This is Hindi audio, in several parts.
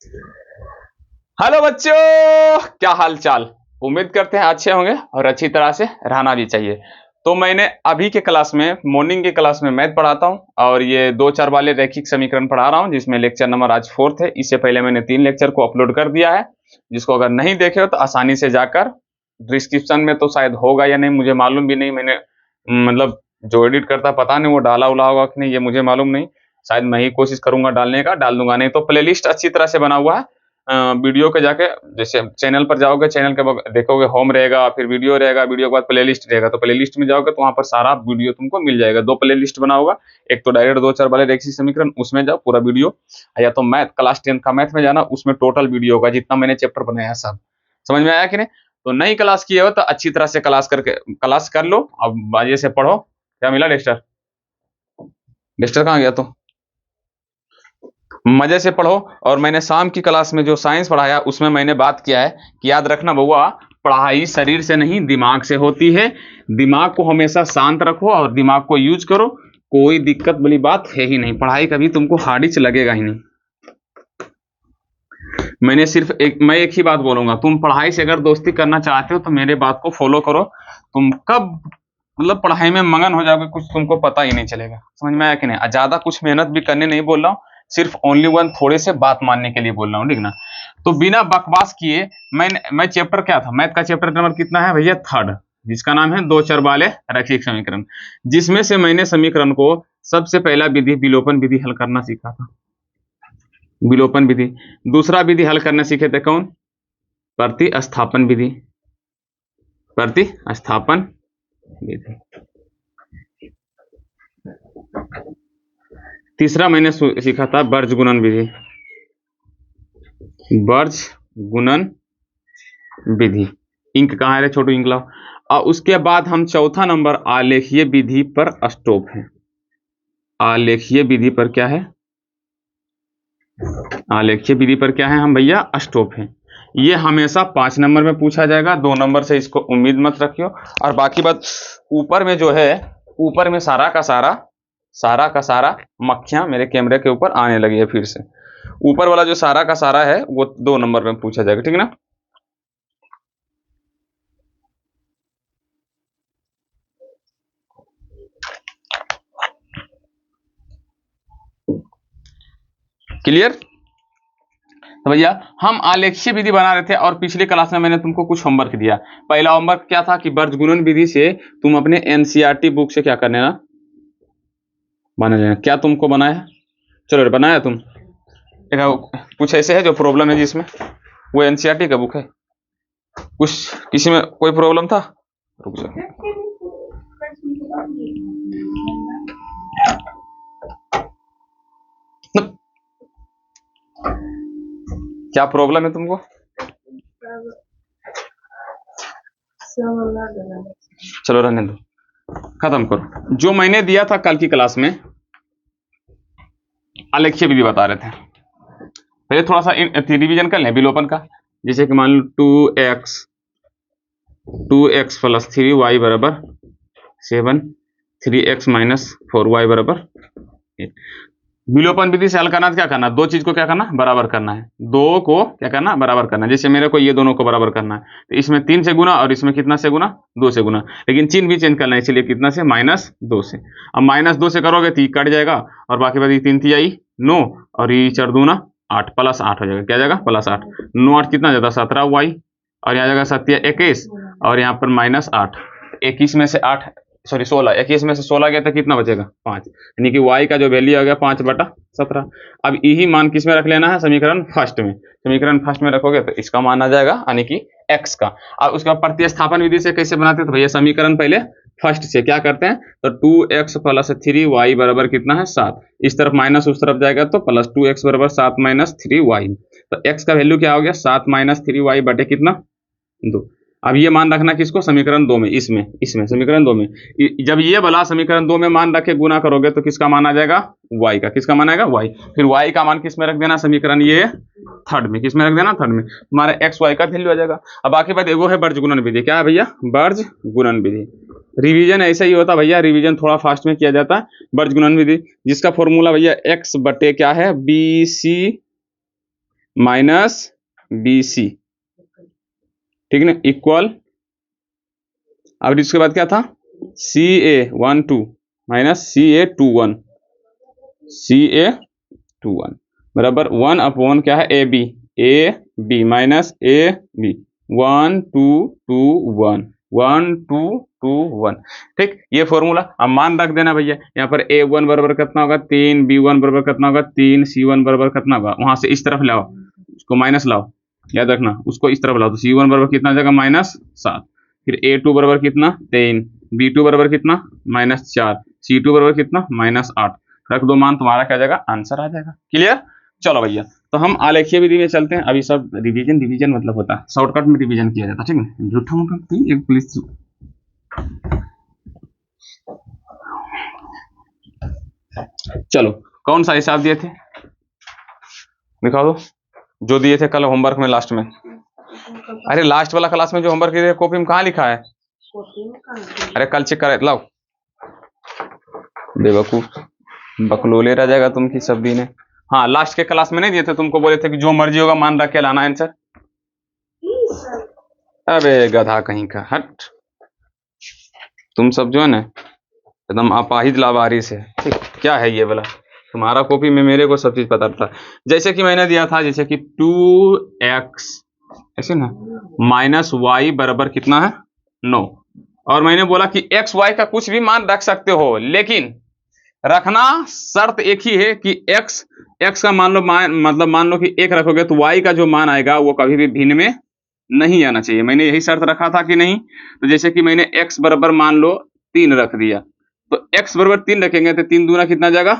हेलो बच्चों, क्या हाल चाल। उम्मीद करते हैं अच्छे होंगे और अच्छी तरह से रहना भी चाहिए। तो मैंने अभी के क्लास में मॉर्निंग के क्लास में मैथ पढ़ाता हूँ और ये 2 4 वाले रैखिक समीकरण पढ़ा रहा हूँ, जिसमें लेक्चर नंबर आज 4th है। इससे पहले मैंने 3 लेक्चर को अपलोड कर दिया है, जिसको अगर नहीं देखे हो तो आसानी से जाकर डिस्क्रिप्शन में तो शायद होगा या नहीं मुझे मालूम भी नहीं। मैंने मतलब जो एडिट करता पता नहीं वो डाला उला होगा कि नहीं, ये मुझे मालूम नहीं। शायद मैं ही कोशिश करूंगा डालने का, डाल दूंगा। नहीं तो प्लेलिस्ट अच्छी तरह से बना हुआ है। वीडियो के जाके जैसे चैनल पर जाओगे, चैनल के देखोगे होम रहेगा, फिर वीडियो रहेगा, वीडियो के बाद प्लेलिस्ट रहेगा। तो प्लेलिस्ट में जाओगे तो वहां पर सारा वीडियो तुमको मिल जाएगा। 2 प्लेलिस्ट बना होगा, एक तो डायरेक्ट 2 4 वाले रेखिक समीकरण, उसमें जाओ पूरा वीडियो, या तो मैथ क्लास 10 का मैथ में जाना, उसमें टोटल वीडियो होगा जितना मैंने चैप्टर बनाया सब। समझ में आया कि नहीं? तो नई क्लास किए हो तो अच्छी तरह से क्लास कर लो। अब बाजे से पढ़ो। क्या मिला डेस्टर? डेस्टर कहाँ गया? तो मजे से पढ़ो। और मैंने शाम की क्लास में जो साइंस पढ़ाया उसमें मैंने बात किया है कि याद रखना बउआ, पढ़ाई शरीर से नहीं दिमाग से होती है। दिमाग को हमेशा शांत रखो और दिमाग को यूज करो। कोई दिक्कत वाली बात है ही नहीं, पढ़ाई कभी तुमको हार्डिच लगेगा ही नहीं। मैं एक ही बात बोलूंगा, तुम पढ़ाई से अगर दोस्ती करना चाहते हो तो मेरे बात को फॉलो करो। तुम कब मतलब पढ़ाई में मगन हो जाओगे कुछ तुमको पता ही नहीं चलेगा। समझ में आया कि नहीं? ज्यादा कुछ मेहनत भी करने नहीं बोल रहा हूँ, सिर्फ ओनली वन थोड़े से बात मानने के लिए बोल रहा हूँ, ठीक ना? तो बिना बकवास किए मैं चैप्टर क्या था, मैथ का चैप्टर नंबर कितना है भैया? 3rd, जिसका नाम है 2 4 वाले रैखिक समीकरण, जिसमें से मैंने समीकरण को सबसे पहला विधि विलोपन विधि हल करना सीखा था। विलोपन विधि। दूसरा विधि हल करना सीखे थे कौन? प्रतिस्थापन विधि। प्रतिस्थापन विधि। तीसरा मैंने सीखा था वर्ज गुणन विधि। वर्ज गुणन विधि। इंक कहाँ है रे छोटू? इंक लाओ। और उसके बाद हम चौथा नंबर आलेखीय विधि पर स्टॉप है। आलेखीय विधि पर क्या है? आलेखीय विधि पर क्या है हम भैया? स्टॉप है। ये हमेशा 5 नंबर में पूछा जाएगा, 2 नंबर से इसको उम्मीद मत रखियो। और बाकी बात ऊपर में जो है, ऊपर में सारा का सारा मक्खियां मेरे कैमरे के ऊपर आने लगी है फिर से। ऊपर वाला जो सारा का सारा है वो 2 नंबर में पूछा जाएगा, ठीक ना? क्लियर? तो भैया हम आलेखीय विधि बना रहे थे और पिछली क्लास में मैंने तुमको कुछ होमवर्क दिया। पहला होमवर्क क्या था कि वर्ज गुणन विधि से तुम अपने एनसीईआरटी बुक से क्या करने ना बना लेना। क्या तुमको बनाया? चलो बनाया तुम। कुछ ऐसे है जो प्रॉब्लम है जिसमें वो एनसीईआरटी का बुक है, कुछ किसी में कोई प्रॉब्लम था? रुक जाओ। क्या प्रॉब्लम है तुमको? चलो रहने दो, खत्म करो। जो मैंने दिया था कल की क्लास में आलेखीय विधि बता रहे थे। पहले थोड़ा सा रिवीजन कर लें विलोपन का। जैसे कि मान लो 2x प्लस 3y बराबर 7, 3x माइनस 4y बराबर 8। विलोपन विधि से हल करना तो क्या करना? 2 चीज को क्या करना? बराबर करना है। 2 को क्या करना? बराबर करना है। जैसे मेरे को ये दोनों को बराबर करना है तो इसमें 3 से गुना और इसमें कितना से गुना? 2 से गुना। लेकिन चिन्ह भी चेंज करना है, इसलिए कितना से? -2 से। अब -2 से करोगे तो कट जाएगा और बाकी बात 3 3 आई 9 और ये 4 दूना 8 प्लस 8 हो जाएगा। क्या जाएगा? +8। 9 8 कितना जाता? 17y और यहाँ जाएगा 7 21 और यहाँ पर -8। 21 में से 8 सॉरी 16, 21 में से 16 गया तो कितना बचेगा? 5। यानी कि y का जो वैल्यू आ गया 5/17। अब यही मान किस में रख लेना है? समीकरण फर्स्ट में। समीकरण फर्स्ट में रखोगे तो इसका मान आ जाएगा यानी कि x का। और उसका प्रतिस्थापन विधि से कैसे बनाते हैं? तो भैया समीकरण पहले फर्स्ट से क्या करते हैं तो 2x प्लस 3y बराबर कितना है? 7। इस तरफ माइनस उस तरफ जाएगा तो प्लस 2x बराबर 7 माइनस 3y। तो x का वैल्यू क्या हो गया? 7 माइनस 3y बटे कितना? 2। अब ये मान रखना किसको? समीकरण 2 में। इसमें समीकरण 2 में जब ये वाला समीकरण 2 में मान रखे गुना करोगे तो किसका मान आ जाएगा? y का। किसका मान आएगा? y। फिर y का मान किस में रख देना? समीकरण ये 3rd में। किस में रख देना? 3rd में। तुम्हारा x y का वैल्यू आ जाएगा। अब बाकी बात एगो है वर्ज गुणन विधि। क्या है भैया? वर्ज गुणन विधि। रिवीजन ऐसा ही होता भैया, रिवीजन थोड़ा फास्ट में किया जाता है। वर्ज गुणन विधि जिसका फॉर्मूला भैया x बटे क्या है? bc माइनस बी सी, ठीक है ना, इक्वल, अब इसके बाद क्या था, सी ए 1 2 माइनस सी ए 2 1, सी ए 2 1 बराबर 1/1 क्या है, A B minus A B 1 2 2 1 1 2 2 1, ठीक। ये फॉर्मूला अब मान रख देना भैया, यहाँ पर a1 बराबर कितना होगा 3, b1 बराबर कितना होगा 3, c1 बराबर कितना होगा, वहां से इस तरफ लाओ, उसको माइनस लाओ, याद रखना उसको इस तरफ लाओ, तो c1 बराबर कितना आ जाएगा -7, फिर a2 बराबर कितना 3, b2 बराबर कितना -4, c2 बराबर कितना -8, रख दो मान, तुम्हारा क्या जाएगा, आंसर आ जाएगा। क्लियर। चलो भैया, तो हम आलेखीय विधि में चलते हैं। अभी सब रिवीजन मतलब होता है, शॉर्टकट में रिवीजन किया जाता है, ठीक है, झूठा मूठा एक प्लीज। चलो, कौन सा हिसाब दिए थे, दिखा दो, जो दिए थे कल होमवर्क में लास्ट में। अरे लास्ट वाला क्लास में जो होमवर्क दिए थे कॉपी में कहाँ लिखा है, अरे कल चेक कर लाओ, बेवकूफ बकलोले रह जाएगा तुम की सब दिन। हाँ, लास्ट के क्लास में नहीं दिए थे, तुमको बोले थे कि जो मर्जी होगा मान रख के लाना आंसर। अबे गधा कहीं का, हट, तुम सब जो है ना एकदम अपाहिज लावारिस है, ठीक। क्या है ये वाला, तुम्हारा कॉपी में मेरे को सब चीज पता था। जैसे कि मैंने दिया था, जैसे कि 2x ऐसे ना -y बराबर कितना है 9, और मैंने बोला कि x y का कुछ भी मान रख सकते हो, लेकिन रखना शर्त एक ही है कि x का मान लो मतलब मान लो कि 1 रखोगे तो y का जो मान आएगा वो कभी भी भिन्न में नहीं आना चाहिए। मैंने यही शर्त रखा था कि नहीं, तो जैसे कि मैंने x बराबर मान लो 3 रख दिया, तो x बराबर 3 रखेंगे तो 3 दूना कितना जाएगा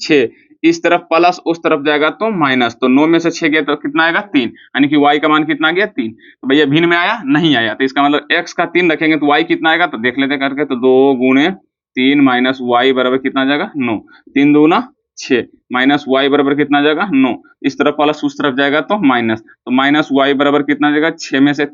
6, इस तरफ प्लस उस तरफ जाएगा तो माइनस, तो 9 में से 6 गया तो कितना आएगा 3, यानी कि y का मान कितना आ गया 3। तो भैया भिन्न में आया नहीं आया, तो इसका मतलब x का 3 रखेंगे तो y कितना आएगा, तो देख लेते करके, तो 2 गुणे 3 माइनस y बराबर कितना जाएगा 9, 3 दूना 6 माइनस y बराबर कितना जाएगा 9, इस तरफ प्लस उस तरफ जाएगा तो माइनस, तो माइनस y बराबर कितना जाएगा 6 में से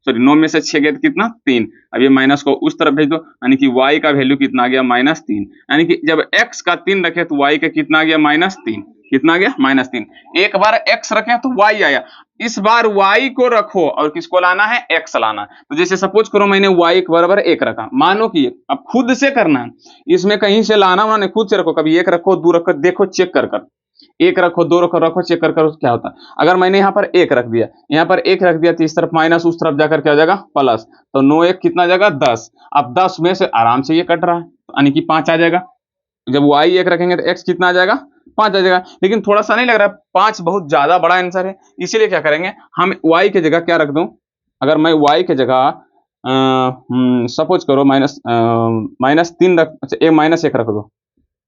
सॉरी 9 में से 6 गया तो कितना 3, अब ये माइनस को उस तरफ भेज दो, यानी कि y का वैल्यू कितना आ गया -3, यानी कि जब x का 3 रखे तो y का कितना आ गया -3, कितना आ गया -3। एक बार x रखे तो y आया, इस बार y को रखो और किसको लाना है, x लाना। तो जैसे सपोज करो मैंने y बराबर 1 रखा, मानो कि अब खुद से करना है, इसमें कहीं से लाना उन्होंने, खुद से रखो, कभी 1 रखो 2 रखो, देखो चेक कर कर, 1 रखो 2 रखो चेक कर कर क्या होता है। अगर मैंने यहाँ पर 1 रख दिया, यहाँ पर 1 रख दिया तो इस तरफ माइनस उस तरफ जाकर क्या हो जाएगा प्लस, तो 9 1 कितना जाएगा 10, अब 10 में से आराम से ये कट रहा है, यानी कि 5 आ जाएगा। जब y 1 रखेंगे तो x कितना आ जाएगा 5 आ जाएगा, लेकिन थोड़ा सा नहीं लग रहा है 5 बहुत ज्यादा बड़ा आंसर है, इसीलिए क्या करेंगे हम y की जगह क्या रख दूं, अगर मैं y की जगह सपोज करो -3 रख, अच्छा एक -1 रख दो,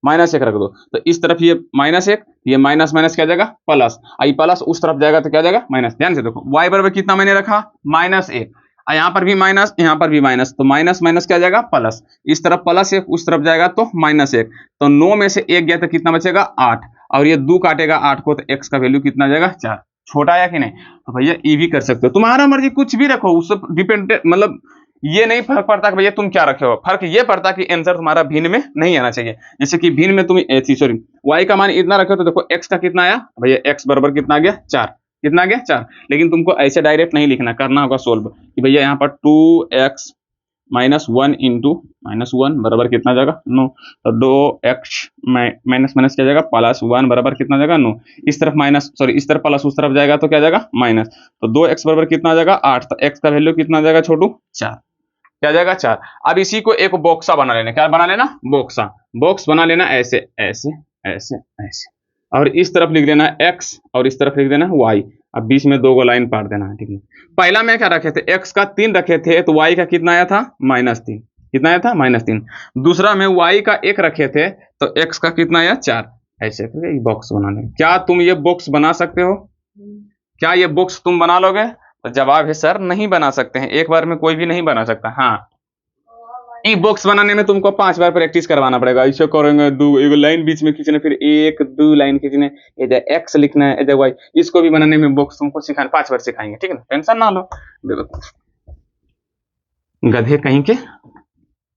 -1 रख दो, तो इस तरफ ये -1, ये माइनस माइनस क्या जाएगा प्लस, आई प्लस उस तरफ जाएगा तो क्या जाएगा माइनस। ध्यान से देखो y बराबर कितना मैंने रखा -1, यहाँ पर भी माइनस यहाँ पर भी माइनस, तो माइनस माइनस क्या जाएगा प्लस, इस तरफ +1 उस तरफ जाएगा तो -1, तो 9 में से 1 गया तो कितना बचेगा 8, और ये 2 काटेगा 8 को, तो x का वैल्यू कितना जाएगा 4। छोटा आया कि नहीं, तो भैया ये भी कर सकते हो, तुम्हारा मर्जी, कुछ भी रखो, उससे डिपेंडेंट, मतलब ये नहीं फर्क पड़ता कि भैया तुम क्या रखे हो, फर्क ये पड़ता कि आंसर तुम्हारा भिन्न में नहीं आना चाहिए। जैसे कि भिन्न में तुम सॉरी y का मान इतना रखे हो, तो देखो x का कितना आया भैया, x बराबर कितना आ गया 4, कितना आ गया 4, लेकिन तुमको ऐसे डायरेक्ट नहीं लिखना, करना होगा सोल्व कि भैया यहाँ पर 2x -1 इंटू -1 बराबर कितना जाएगा 9, तो 2x माइनस माइनस क्या जाएगा +1 बराबर कितना जाएगा 9, इस तरफ माइनस सॉरी इस तरफ प्लस उस तरफ जाएगा तो क्या जाएगा माइनस, तो 2x बराबर कितना जाएगा 8, तो x का वैल्यू कितना जाएगा छोटू 4, क्या जाएगा 4। अब इसी को एक बॉक्सा बना लेना, क्या बना लेना बॉक्सा, बॉक्स बना लेना ऐसे ऐसे ऐसे ऐसे, और इस तरफ लिख देना x और इस तरफ लिख देना y, अब बीच में 2 लाइन पाट देना है, ठीक है। पहला में क्या रखे थे, x का 3 रखे थे तो y का कितना आया था -3, कितना आया था -3। दूसरा में y का 1 रखे थे तो x का कितना आया 4, ऐसे करके बॉक्स बना लेंगे। क्या तुम ये बॉक्स बना सकते हो, क्या ये बॉक्स तुम बना लोगे, तो जवाब है सर नहीं बना सकते हैं, एक बार में कोई भी नहीं बना सकता। हाँ, ई बॉक्स बनाने में तुमको 5 बार प्रैक्टिस करवाना पड़ेगा, ऐसे करेंगे 2 एक लाइन बीच में खींचना, फिर 1 2 लाइन खींचने, इधर x लिखना है इधर y, इसको भी बनाने में बॉक्स तुमको सिखाने 5 बार सिखाएंगे, ठीक है ना, टेंशन ना लो। देखो गधे कहीं के,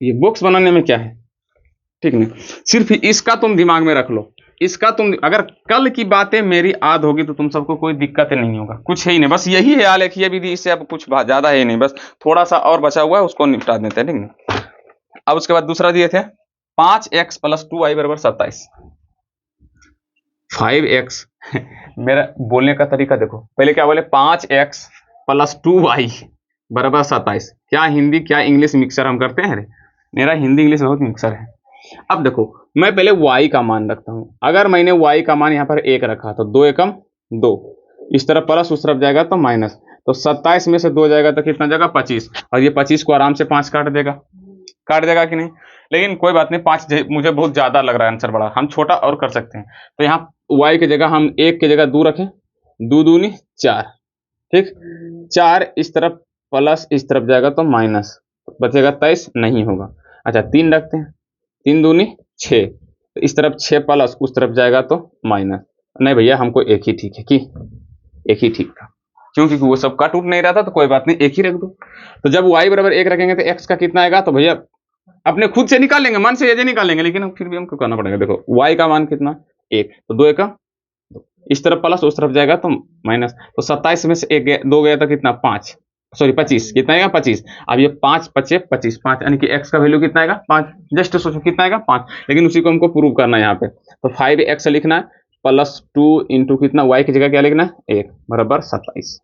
ये बॉक्स बनाने में क्या है, ठीक है, सिर्फ इसका तुम दिमाग में रख लो इसका तुम अगर कल की बातें मेरी याद होगी तो तुम सबको कोई दिक्कत नहीं होगा, कुछ है ही नहीं, बस यही है आलेखीय विधि, इससे अब कुछ ज्यादा है नहीं, बस थोड़ा सा और बचा हुआ है उसको निपटा देते हैं, ठीक है। अब उसके बाद दूसरा दिए थे 5x + 2y = 27। 5x मेरा बोलने का तरीका देखो, पहले क्या बोले, 5x + 2y = 27। क्या हिंदी क्या इंग्लिश मिक्सर हम करते हैं रे, मेरा हिंदी इंग्लिश बहुत मिक्सर है। अब देखो मैं पहले y का मान रखता हूं, अगर मैंने y का मान यहाँ पर 1 रखा तो 2 एकम 2, इस तरफ प्लस उस तरफ जाएगा तो माइनस, तो 27 में से 2 जाएगा तो कितना जाएगा 25, और ये 25 को आराम से 5 काट देगा कि नहीं। लेकिन कोई बात नहीं, 5 मुझे बहुत ज्यादा लग रहा है आंसर बड़ा, हम छोटा और कर सकते हैं। तो यहाँ y की जगह हम 1 की जगह 2 रखें, 2 दूनी 4, ठीक, 4 इस तरफ प्लस इस तरफ जाएगा तो माइनस, बचेगा 23, नहीं होगा। अच्छा 3 रखते हैं, 3 दूनी 6, तो इस तरफ 6 प्लस उस तरफ जाएगा तो माइनस, नहीं भैया हमको एक ही ठीक है, कि एक ही ठीक था, क्योंकि वो सब कट उठ नहीं रहा था, तो कोई बात नहीं एक ही रख दो। तो जब y = 1 रखेंगे तो x का कितना आएगा, तो भैया अपने खुद से निकाल लेंगे, मन से ये निकालेंगे, लेकिन फिर भी हमको करना पड़ेगा। देखो y का मान कितना 1, तो 2 एकम, इस तरफ प्लस उस तरफ जाएगा तो माइनस, तो 27 में से 1 2 गया तो कितना 5, सॉरी 25, कितना आएगा 25। अब ये 5 × 5 = 25, 5 यानी कि x का वैल्यू कितना आएगा 5, जस्ट सोचो कितना आएगा 5, लेकिन उसी को हमको प्रूव करना है यहाँ पे। तो 5x लिखना है प्लस 2 इंटू कितना, y की जगह क्या लिखना है 1 = 27।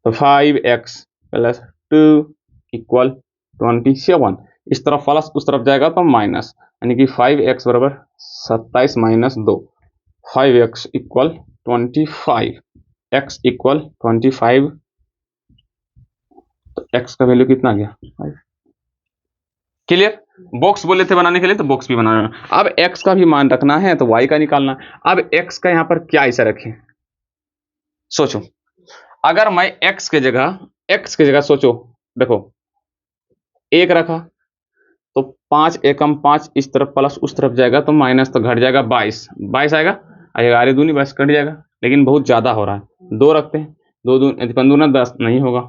तो 5x + 2 = 27, इस तरफ प्लस उस तरफ जाएगा तो माइनस, यानी कि 5x = 27 - 2, 5x = 25, x = 25, तो x का वैल्यू कितना आ गया 5। क्लियर, बॉक्स बोले थे बनाने के लिए तो बॉक्स भी बनाना। अब x का भी मान रखना है तो y का निकालना। अब x का यहाँ पर क्या ऐसा रखें, सोचो, अगर मैं x के जगह सोचो, देखो 1 रखा तो 5 एकम 5 इस तरफ प्लस उस तरफ जाएगा तो माइनस, तो घट जाएगा 22 आएगा, 11 दूनी 22 कट जाएगा, लेकिन बहुत ज्यादा हो रहा है। 2 रखते हैं, 2 दूनी 15 10, नहीं होगा,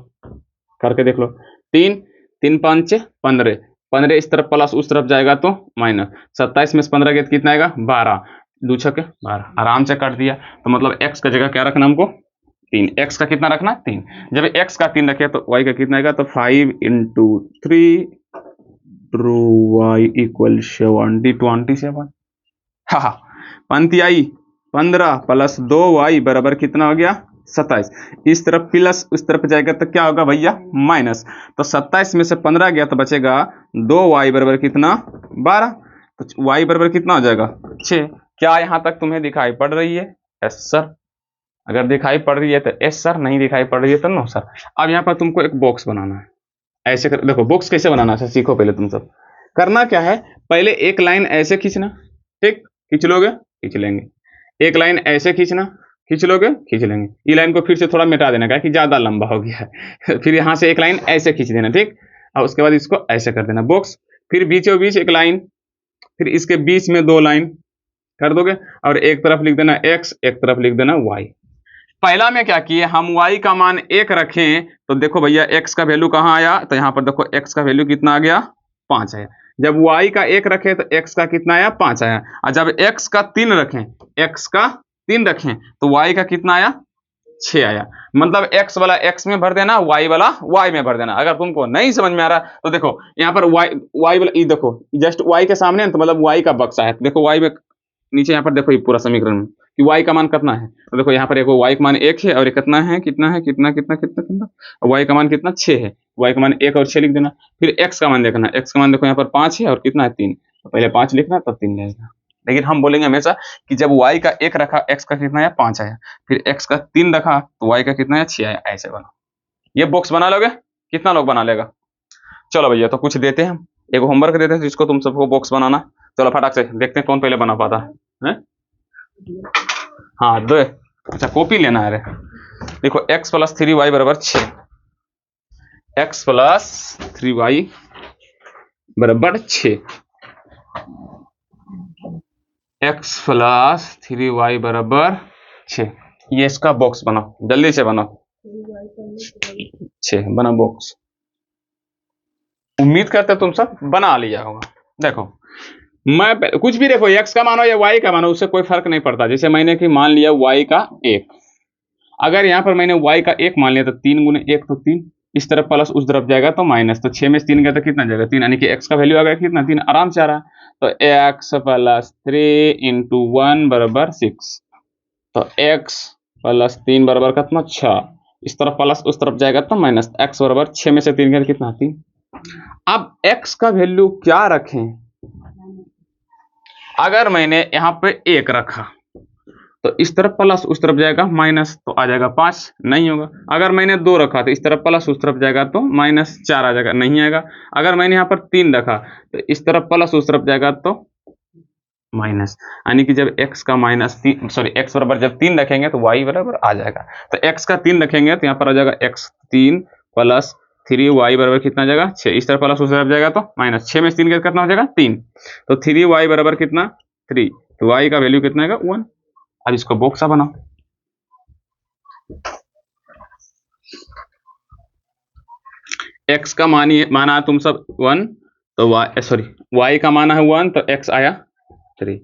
करके देख लो। 3 3 5 15, 15 इस तरफ प्लस उस तरफ जाएगा तो माइनस, 27 में से 15 गया तो कितना आएगा 12, 2 छक्के 12, आराम से काट दिया। तो मतलब x का जगह क्या रखना हमको 3, x का कितना रखना 3, जब x का 3 रखे तो y का कितना आएगा, तो 5 × 3 y = 27। हाँ, पंक्ति आई 15 + 2y = कितना हो गया 27, इस तरफ प्लस उस तरफ जाएगा तो क्या होगा भैया माइनस, तो 27 में से 15 गया तो बचेगा 2y = कितना 12, तो y = कितना हो जाएगा 6। क्या यहाँ तक तुम्हें दिखाई पड़ रही है, यस सर, अगर दिखाई पड़ रही है तो यस सर, नहीं दिखाई पड़ रही है तो नो सर। अब यहाँ पर तुमको एक बॉक्स बनाना है, ऐसे कर, देखो बॉक्स कैसे बनाना है सीखो पहले। तुम सब करना क्या है, पहले एक लाइन ऐसे खींचना, ठीक, खींच लोगे खींच लेंगे, एक लाइन ऐसे खींचना, खींच लोगे खींच लेंगे, ये लाइन को फिर से थोड़ा मिटा देना कि ज्यादा लंबा हो गया है फिर यहाँ से एक लाइन ऐसे खींच देना, ठीक, और उसके बाद इसको ऐसे कर देना बॉक्स, फिर बीचों बीच एक लाइन, फिर इसके बीच में 2 लाइन कर दोगे, और एक तरफ लिख देना x, एक तरफ लिख देना y। पहला में क्या किए, हम y का मान 1 रखें तो देखो भैया x का वैल्यू कहाँ आया, तो यहाँ पर देखो x का वैल्यू कितना आ गया 5 आया। जब y का 1 रखे तो x का कितना आया 5 आया, और जब x का 3 रखें तो y का कितना आया 6 आया। मतलब x वाला x में भर देना, y वाला y में भर देना। अगर तुमको नहीं समझ में आ रहा तो देखो यहाँ पर y वाला, ये देखो जस्ट y के सामने तो मतलब y का बक्सा है, देखो y में नीचे यहाँ पर देखो ये पूरा समीकरण में कि y का मान कितना है, तो देखो यहाँ पर देखो y का मान 1 है और कितना है कितना y का मान कितना 6 है, y का मान 1 और 6 लिख देना। फिर x का मान देखना, x का मान देखो यहाँ पर 5 है और कितना है 3, तो पहले 5 लिखना तब 3 लेना। लेकिन हम बोलेंगे हमेशा कि जब y का 1 रखा x का कितना आया 5 आया, फिर x का 3 रखा तो y का कितना आया 6 आया, ऐसे बना। ये बॉक्स बना लोगे, कितना लोग बना लेगा। चलो भैया तो कुछ देते हैं, हम एक होमवर्क देते हैं जिसको तुम सबको बॉक्स बनाना। चलो फटाक से देखते हैं कौन पहले बना पाता है। हाँ दो, अच्छा कॉपी लेना है रे। देखो x + 3y = 6, x + 3y = 6, x + 3y = 6। ये इसका बॉक्स बनाओ, जल्दी से बनाओ, 6 बना बॉक्स। उम्मीद करते तुम सब बना लिया होगा। देखो मैं कुछ भी देखो, x का मानो या y का मानो, उससे कोई फर्क नहीं पड़ता। जैसे मैंने कि मान लिया y का 1, अगर यहाँ पर मैंने y का 1 मान लिया तो 3 गुने 1 तो 3, इस तरफ प्लस उस तरफ जाएगा तो माइनस, तो 6 में से 3 गया तो कितना जाएगा 3, यानी कि x का वैल्यू आ गया कितना 3, आराम से आ रहा है। तो x प्लस 3 इंटू 1 बराबर 6, तो x प्लस 3 बराबर कितना 6, इस तरफ प्लस उस तरफ जाएगा तो माइनस, x बराबर 6 में से 3 गया कितना 3। अब x का वैल्यू क्या रखें, अगर मैंने यहाँ पे 1 रखा तो इस तरफ प्लस उस तरफ जाएगा माइनस, तो आ जाएगा 5, नहीं होगा। अगर मैंने 2 रखा तो इस तरफ प्लस उस तरफ जाएगा तो माइनस 4 आ जाएगा, नहीं आएगा। अगर मैंने यहाँ पर 3 रखा तो इस तरफ प्लस उस तरफ जाएगा तो माइनस, यानी कि जब x का माइनस 3, सॉरी x बराबर जब 3 रखेंगे तो y बराबर आ जाएगा। तो x का 3 रखेंगे तो यहाँ पर आ जाएगा x 3 प्लस 3 y बराबर कितना जाएगा 6, इस तरफ प्लस उस तरफ जाएगा तो माइनस, 6 में से 3 कितना हो जाएगा 3, तो 3y बराबर कितना 3, तो y का वैल्यू कितना आएगा 1। अब इसको बॉक्स सा बनाओ, x का माना तुम सब 1, तो y सॉरी y का माना है 1 तो x आया 3,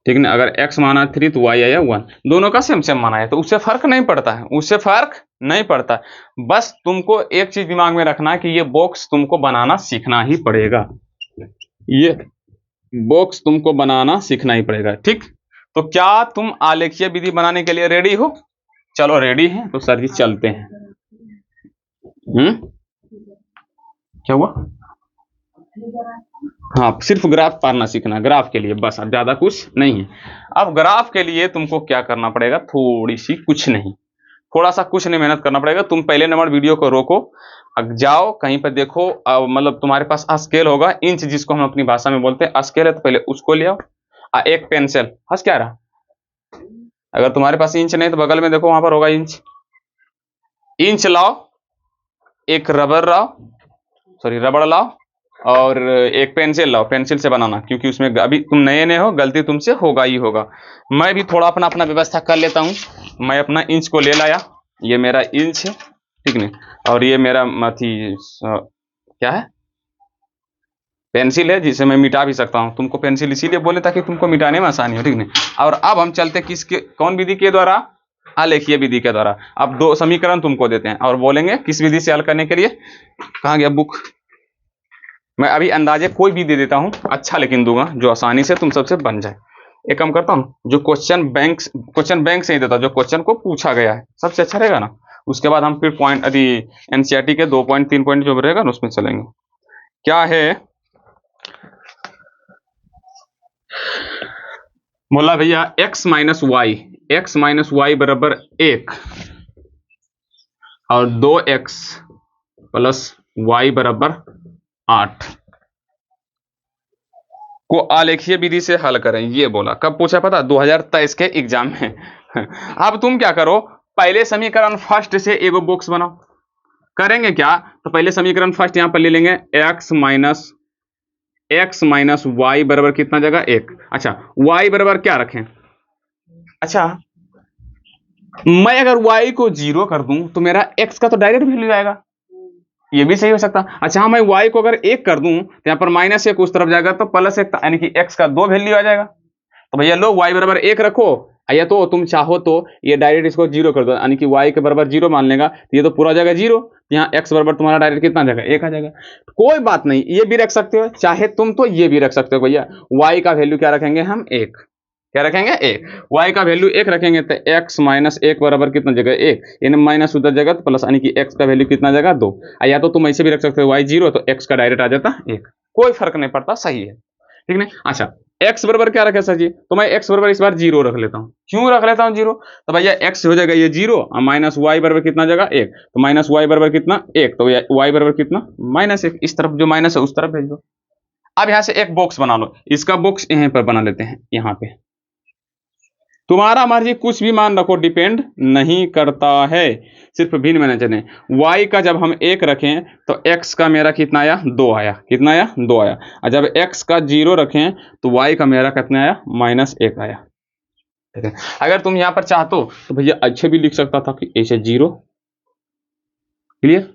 ठीक ना। अगर x माना 3 तो y आया 1, दोनों का सेम सेम माना है तो उससे फर्क नहीं पड़ता है, उससे फर्क नहीं पड़ता। बस तुमको एक चीज दिमाग में रखना है कि ये बॉक्स तुमको बनाना सीखना ही पड़ेगा, ये बॉक्स तुमको बनाना सीखना ही पड़ेगा, ठीक। तो क्या तुम आलेखीय विधि बनाने के लिए रेडी हो? चलो रेडी हैं तो सर जी चलते हैं। क्या हुआ? हाँ, सिर्फ ग्राफ पारना सीखना, ग्राफ के लिए बस, अब ज्यादा कुछ नहीं है। अब ग्राफ के लिए तुमको क्या करना पड़ेगा, थोड़ी सी कुछ नहीं, थोड़ा सा कुछ नहीं मेहनत करना पड़ेगा। तुम पहले नंबर वीडियो को रोको, जाओ कहीं पर देखो, मतलब तुम्हारे पास स्केल होगा, इंच जिसको हम अपनी भाषा में बोलते हैं, स्केल है तो पहले उसको ले आओ, एक पेंसिल, हंस क्या रहा, अगर तुम्हारे पास इंच नहीं तो बगल में देखो वहां पर होगा इंच, इंच लाओ, एक रबर लाओ, सॉरी रबड़ लाओ, और एक पेंसिल लाओ, पेंसिल से बनाना, क्योंकि उसमें अभी तुम नए नए हो, गलती तुमसे होगा ही होगा। मैं भी थोड़ा अपना अपना व्यवस्था कर लेता हूं। मैं अपना इंच को ले लाया, ये मेरा इंच है, ठीक नहीं, और ये मेरा क्या है, पेंसिल है, जिसे मैं मिटा भी सकता हूं। तुमको पेंसिल इसीलिए बोले ताकि तुमको मिटाने में आसानी हो, ठीक नहीं। और अब हम चलते किसके, कौन विधि के द्वारा, आलेखीय विधि के द्वारा। अब 2 समीकरण तुमको देते हैं और बोलेंगे किस विधि से हल करने के लिए। कहाँ गया बुक, मैं अभी अंदाजे कोई भी दे देता हूं, अच्छा लेकिन दूंगा जो आसानी से तुम सबसे बन जाए। एक काम करता हूं, जो क्वेश्चन बैंक से ही देता, जो क्वेश्चन को पूछा गया है सबसे अच्छा रहेगा ना। उसके बाद हम फिर पॉइंट यदि एनसीईआरटी के 2 पॉइंट 3 पॉइंट जो रहेगा ना उसमें चलेंगे। क्या है, बोला भैया x माइनस वाई बराबर 1 और 2x प्लस वाई बराबर 8 को आलेखीय विधि से हल करें। ये बोला कब पूछा पता, 2023 के एग्जाम में। अब तुम क्या करो, पहले समीकरण फर्स्ट से एगो बॉक्स बनाओ। करेंगे क्या, तो पहले समीकरण फर्स्ट यहां पर ले लेंगे, x माइनस वाई बराबर कितना जगह 1। अच्छा y बराबर क्या रखें, अच्छा मैं अगर y को 0 कर दूं तो मेरा x का तो डायरेक्ट वैल्यू आएगा, ये भी सही हो सकता। अच्छा हाँ, मैं y को अगर 1 कर दूं तो यहाँ पर -1 उस तरफ जाएगा तो +1, यानी कि x का 2 वैल्यू आ जाएगा। तो भैया लो y बराबर 1 रखो, या तो तुम चाहो तो ये डायरेक्ट इसको 0 कर दो, यानी कि y के बराबर 0 मान लेगा तो ये तो पूरा जाएगा 0, यहाँ x बराबर तुम्हारा डायरेक्ट कितना जाएगा 1 आ जाएगा। कोई बात नहीं, ये भी रख सकते हो, चाहे तुम तो ये भी रख सकते हो। भैया y का वैल्यू क्या रखेंगे हम 1, क्या रखेंगे 1, y का वैल्यू 1 रखेंगे तो x माइनस 1 बराबर कितना जगह 1, यानी माइनस उधर जगह तो प्लस, यानी कि x का वैल्यू कितना जगह 2। या तो तुम ऐसे भी रख सकते हो y 0 तो x का डायरेक्ट आ जाता 1, कोई फर्क नहीं पड़ता, सही है, ठीक है। अच्छा x बराबर क्या रखे सर जी, तो मैं x बराबर इस बार 0 रख लेता हूँ। क्यों रख लेता हूँ 0, तो भैया x हो जाएगा ये 0 और माइनस y बराबर कितना जगह 1, तो माइनस y बराबर कितना 1, तो y बराबर कितना -1, इस तरफ जो माइनस है उस तरफ भेज दो। अब यहाँ से एक बॉक्स बना लो, इसका बॉक्स यहीं पर बना लेते हैं, यहाँ पे तुम्हारा मर्जी कुछ भी मान रखो, डिपेंड नहीं करता है, सिर्फ भिन्न मैंने चले। y का जब हम 1 रखें तो x का मेरा कितना आया 2 आया, कितना आया 2 आया, और जब x का 0 रखें तो y का मेरा कितना आया -1 आया, ठीक है। अगर तुम यहाँ पर चाहतो तो भैया अच्छे भी लिख सकता था कि ऐसे 0, क्लियर,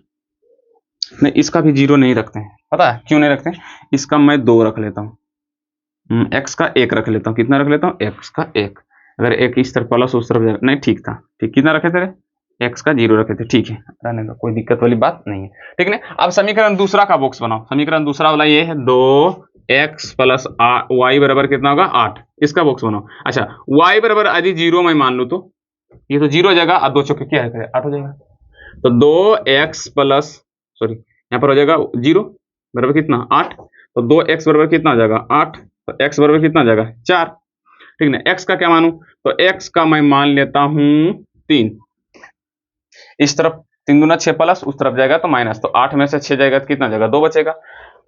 नहीं इसका भी 0 नहीं रखते हैं, पता है क्यों नहीं रखते हैं, इसका मैं 2 रख लेता हूँ, एक्स का 1 रख लेता हूँ। कितना रख लेता हूँ? एक्स का 1। अगर एक इस तरफ प्लस उस तरफ नहीं, ठीक था। ठीक, कितना रखे थे? एक्स का 0 रखे थे। ठीक है, रहने दो, कोई दिक्कत वाली बात नहीं है। ठीक है। अब समीकरण दूसरा का बॉक्स बनाओ। समीकरण दूसरा वाला ये है 2x प्लस वाई बराबर कितना होगा? 8। इसका बॉक्स बनाओ। अच्छा, y बराबर यदि 0 मैं मान लूँ तो ये तो 0 हो जाएगा और 2 चौके क्या है? 8 हो जाएगा। तो 2x प्लस, सॉरी यहाँ पर हो जाएगा 0 बराबर कितना? 8। तो 2x बराबर कितना हो जाएगा? 8। तो x बराबर कितना हो जाएगा? 4। ठीक ना। x का क्या मानूं? तो x का मैं मान लेता हूं 3। इस तरफ 3 दूना 6 प्लस, उस तरफ जाएगा तो माइनस। तो 8 में से 6 जाएगा तो कितना जाएगा? 2 बचेगा।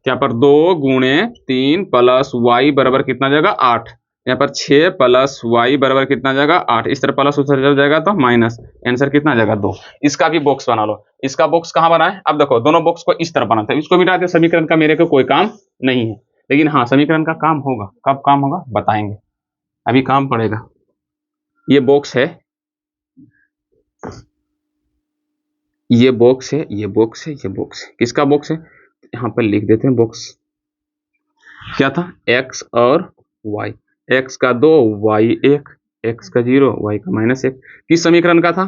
यहाँ पर 2 गुणे 3 प्लस वाई बराबर कितना जाएगा? 8। यहाँ पर 6 प्लस वाई बराबर कितना जाएगा? 8। इस तरफ प्लस उस तरफ जाएगा तो माइनस। आंसर कितना जाएगा? 2। इसका भी बॉक्स बना लो। इसका बॉक्स कहाँ बनाए? अब देखो, दोनों बॉक्स को इस तरफ बनाते हैं। इसको मिटा दे, समीकरण का मेरे को कोई काम नहीं है, लेकिन हाँ समीकरण का काम होगा। कब काम होगा बताएंगे, अभी काम पड़ेगा। ये बॉक्स है, ये बॉक्स है, ये बॉक्स है, ये बॉक्स है। किसका बॉक्स है? यहाँ पर लिख देते हैं बॉक्स। क्या था? x और y। x का 2, y 1, x का 0, y का -1। किस समीकरण का था?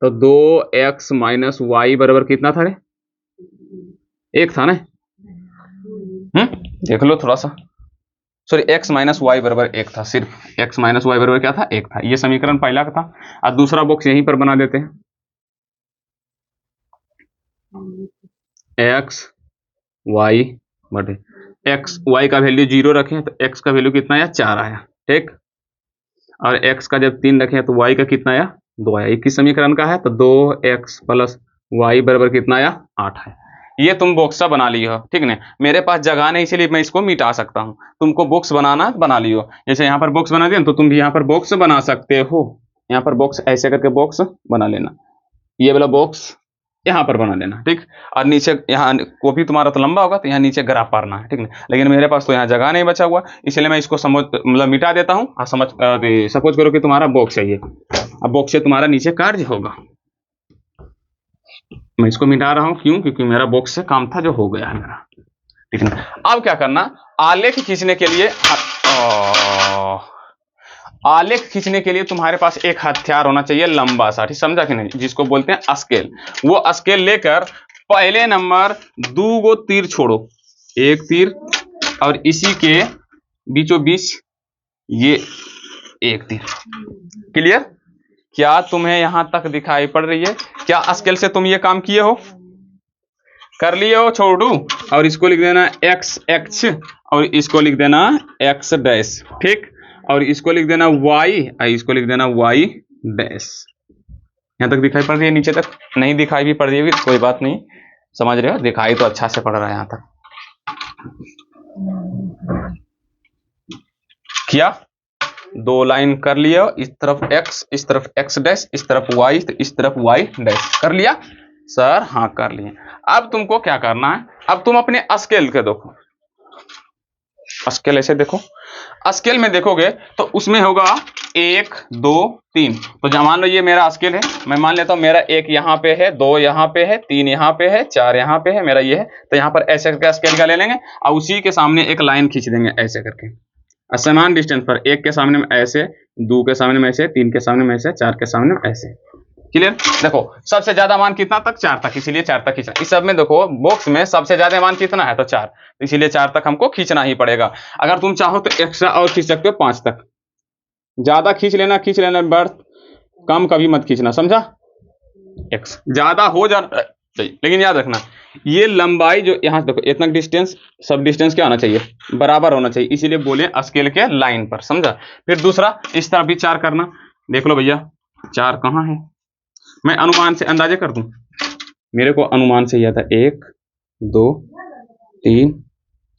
तो 2x माइनस वाई बराबर कितना था रे? 1 था ना। देख लो थोड़ा सा। सॉरी, x माइनस वाई बराबर 1 था। सिर्फ x माइनस वाई बराबर क्या था? 1 था। ये समीकरण पहला का था। और दूसरा बॉक्स यहीं पर बना देते हैं। x y बटे x, y का वैल्यू 0 रखें तो x का वैल्यू कितना आया? 4 आया। ठीक। और x का जब 3 रखें तो y का कितना आया? 2 आया। 21 समीकरण का है। तो 2x प्लस वाई बराबर कितना आया? 8 है। ये तुम बॉक्स बना लियो। ठीक ना। मेरे पास जगह नहीं, इसलिए मैं इसको मिटा सकता हूं। तुमको बॉक्स बनाना बना लियो। जैसे यहाँ पर बॉक्स बना दिया तो तुम भी यहाँ पर बॉक्स बना सकते हो। यहाँ पर बॉक्स ऐसे करके बॉक्स बना लेना। ये वाला बॉक्स यहाँ पर बना लेना। ठीक। और नीचे यहाँ कॉपी तुम्हारा तो लंबा होगा तो यहाँ नीचे ग्राफ पारना है। ठीक ना। लेकिन मेरे पास तो यहाँ जगह नहीं बचा हुआ, इसलिए मैं इसको समझ मतलब मिटा देता हूँ। और सपोज करो कि तुम्हारा बॉक्स है ये। अब बॉक्स से तुम्हारा नीचे कार्य होगा। मैं इसको मिटा रहा हूँ, क्यों? क्योंकि मेरा बॉक्स से काम था जो हो गया है मेरा। ठीक है। अब क्या करना? आलेख खींचने के लिए आलेख खींचने के लिए तुम्हारे पास एक हथियार होना चाहिए लंबा सा। ठीक, समझा कि नहीं? जिसको बोलते हैं स्केल। वो स्केल लेकर पहले नंबर 2 गो तीर छोड़ो। एक तीर और इसी के बीचों बीच ये एक तीर। क्लियर? क्या तुम्हें यहां तक दिखाई पड़ रही है? क्या स्केल से तुम ये काम किए हो? कर लिए हो छोड़ू? और इसको लिख देना एक्स एक्स और इसको लिख देना एक्स डैश। ठीक। और इसको लिख देना y और इसको लिख देना y डैश। यहां तक दिखाई पड़ रही है? नीचे तक नहीं दिखाई भी पड़ रही होगी तो कोई बात नहीं, समझ रहे हो? दिखाई तो अच्छा से पड़ रहा है यहां तक। क्या 2 लाइन कर लिया? इस तरफ x, इस तरफ x डैश, इस तरफ y, तो इस तरफ y डैश। कर लिया सर? हाँ कर लिए। अब तुमको क्या करना है? अब तुम अपने स्केल के देखो। स्केल ऐसे देखो। स्केल में देखोगे तो उसमें होगा 1 2 3। तो जब मान लो ये मेरा स्केल है, मैं मान लेता हूं मेरा 1 यहाँ पे है, 2 यहाँ पे है, 3 यहाँ पे है, 4 यहाँ पे है, मेरा ये है। तो यहाँ पर ऐसे करके स्केल का ले लेंगे और उसी के सामने एक लाइन खींच देंगे ऐसे करके। समान डिस्टेंस पर 1 के सामने में ऐसे, 2 के सामने में ऐसे, 3 के सामने में ऐसे, 4 के सामने में ऐसे। क्लियर? देखो सबसे ज्यादा मान कितना तक? 4 तक, इसीलिए 4 तक खींचना। इस सब में देखो बॉक्स में सबसे ज्यादा मान कितना है? तो 4, तो इसीलिए 4 तक हमको खींचना ही पड़ेगा। अगर तुम चाहो तो एक्स्ट्रा और खींच सकते हो 5 तक। ज्यादा खींच लेना बर्थ, कम कभी मत खींचना, समझा? एक्स ज्यादा हो जाना चाहिए, लेकिन याद रखना ये लंबाई जो यहाँ से देखो इतना डिस्टेंस, सब डिस्टेंस क्या होना चाहिए? बराबर होना चाहिए। इसीलिए बोले स्केल के लाइन पर, समझा? फिर दूसरा इस तरह भी 4 करना। देख लो भैया 4 कहाँ है? मैं अनुमान से अंदाजे कर दूं। मेरे को अनुमान से याद है 1 2 3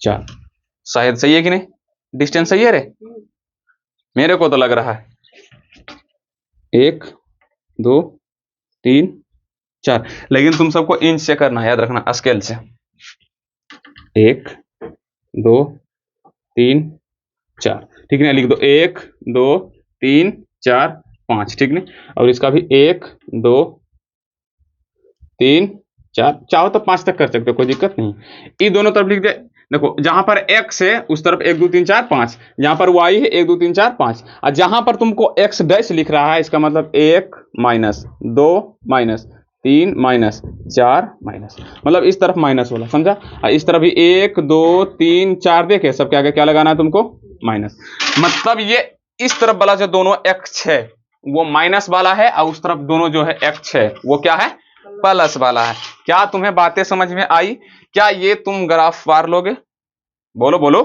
4। शायद सही है कि नहीं? डिस्टेंस सही है रे? मेरे को तो लग रहा है 1 2 3 4। लेकिन तुम सबको इंच से करना है, याद रखना, स्केल से। 1 2 3 4। ठीक है ना? लिख दो 1 2 3 4 5। ठीक नहीं? और इसका भी 1 2 3 4, चाहो तो 5 तक कर सकते हो, कोई दिक्कत नहीं। ये दोनों तरफ लिख दे। देखो जहां पर x है उस तरफ 1 2 3 4 5, जहां पर y है 1 2 3 4 5, और जहां पर तुमको x डैश लिख रहा है इसका मतलब 1 माइनस 2 माइनस 3 माइनस 4 माइनस, मतलब इस तरफ माइनस वाला, समझा। और इस तरफ भी 1 2 3 4 देखे, सबके आगे क्या लगाना है तुमको, माइनस। मतलब ये इस तरफ वाला जो दोनों x है वो माइनस वाला है, और उस तरफ दोनों जो है x है वो क्या है, प्लस वाला है। क्या तुम्हें बातें समझ में आई? क्या ये तुम ग्राफ पार लोगे? बोलो बोलो।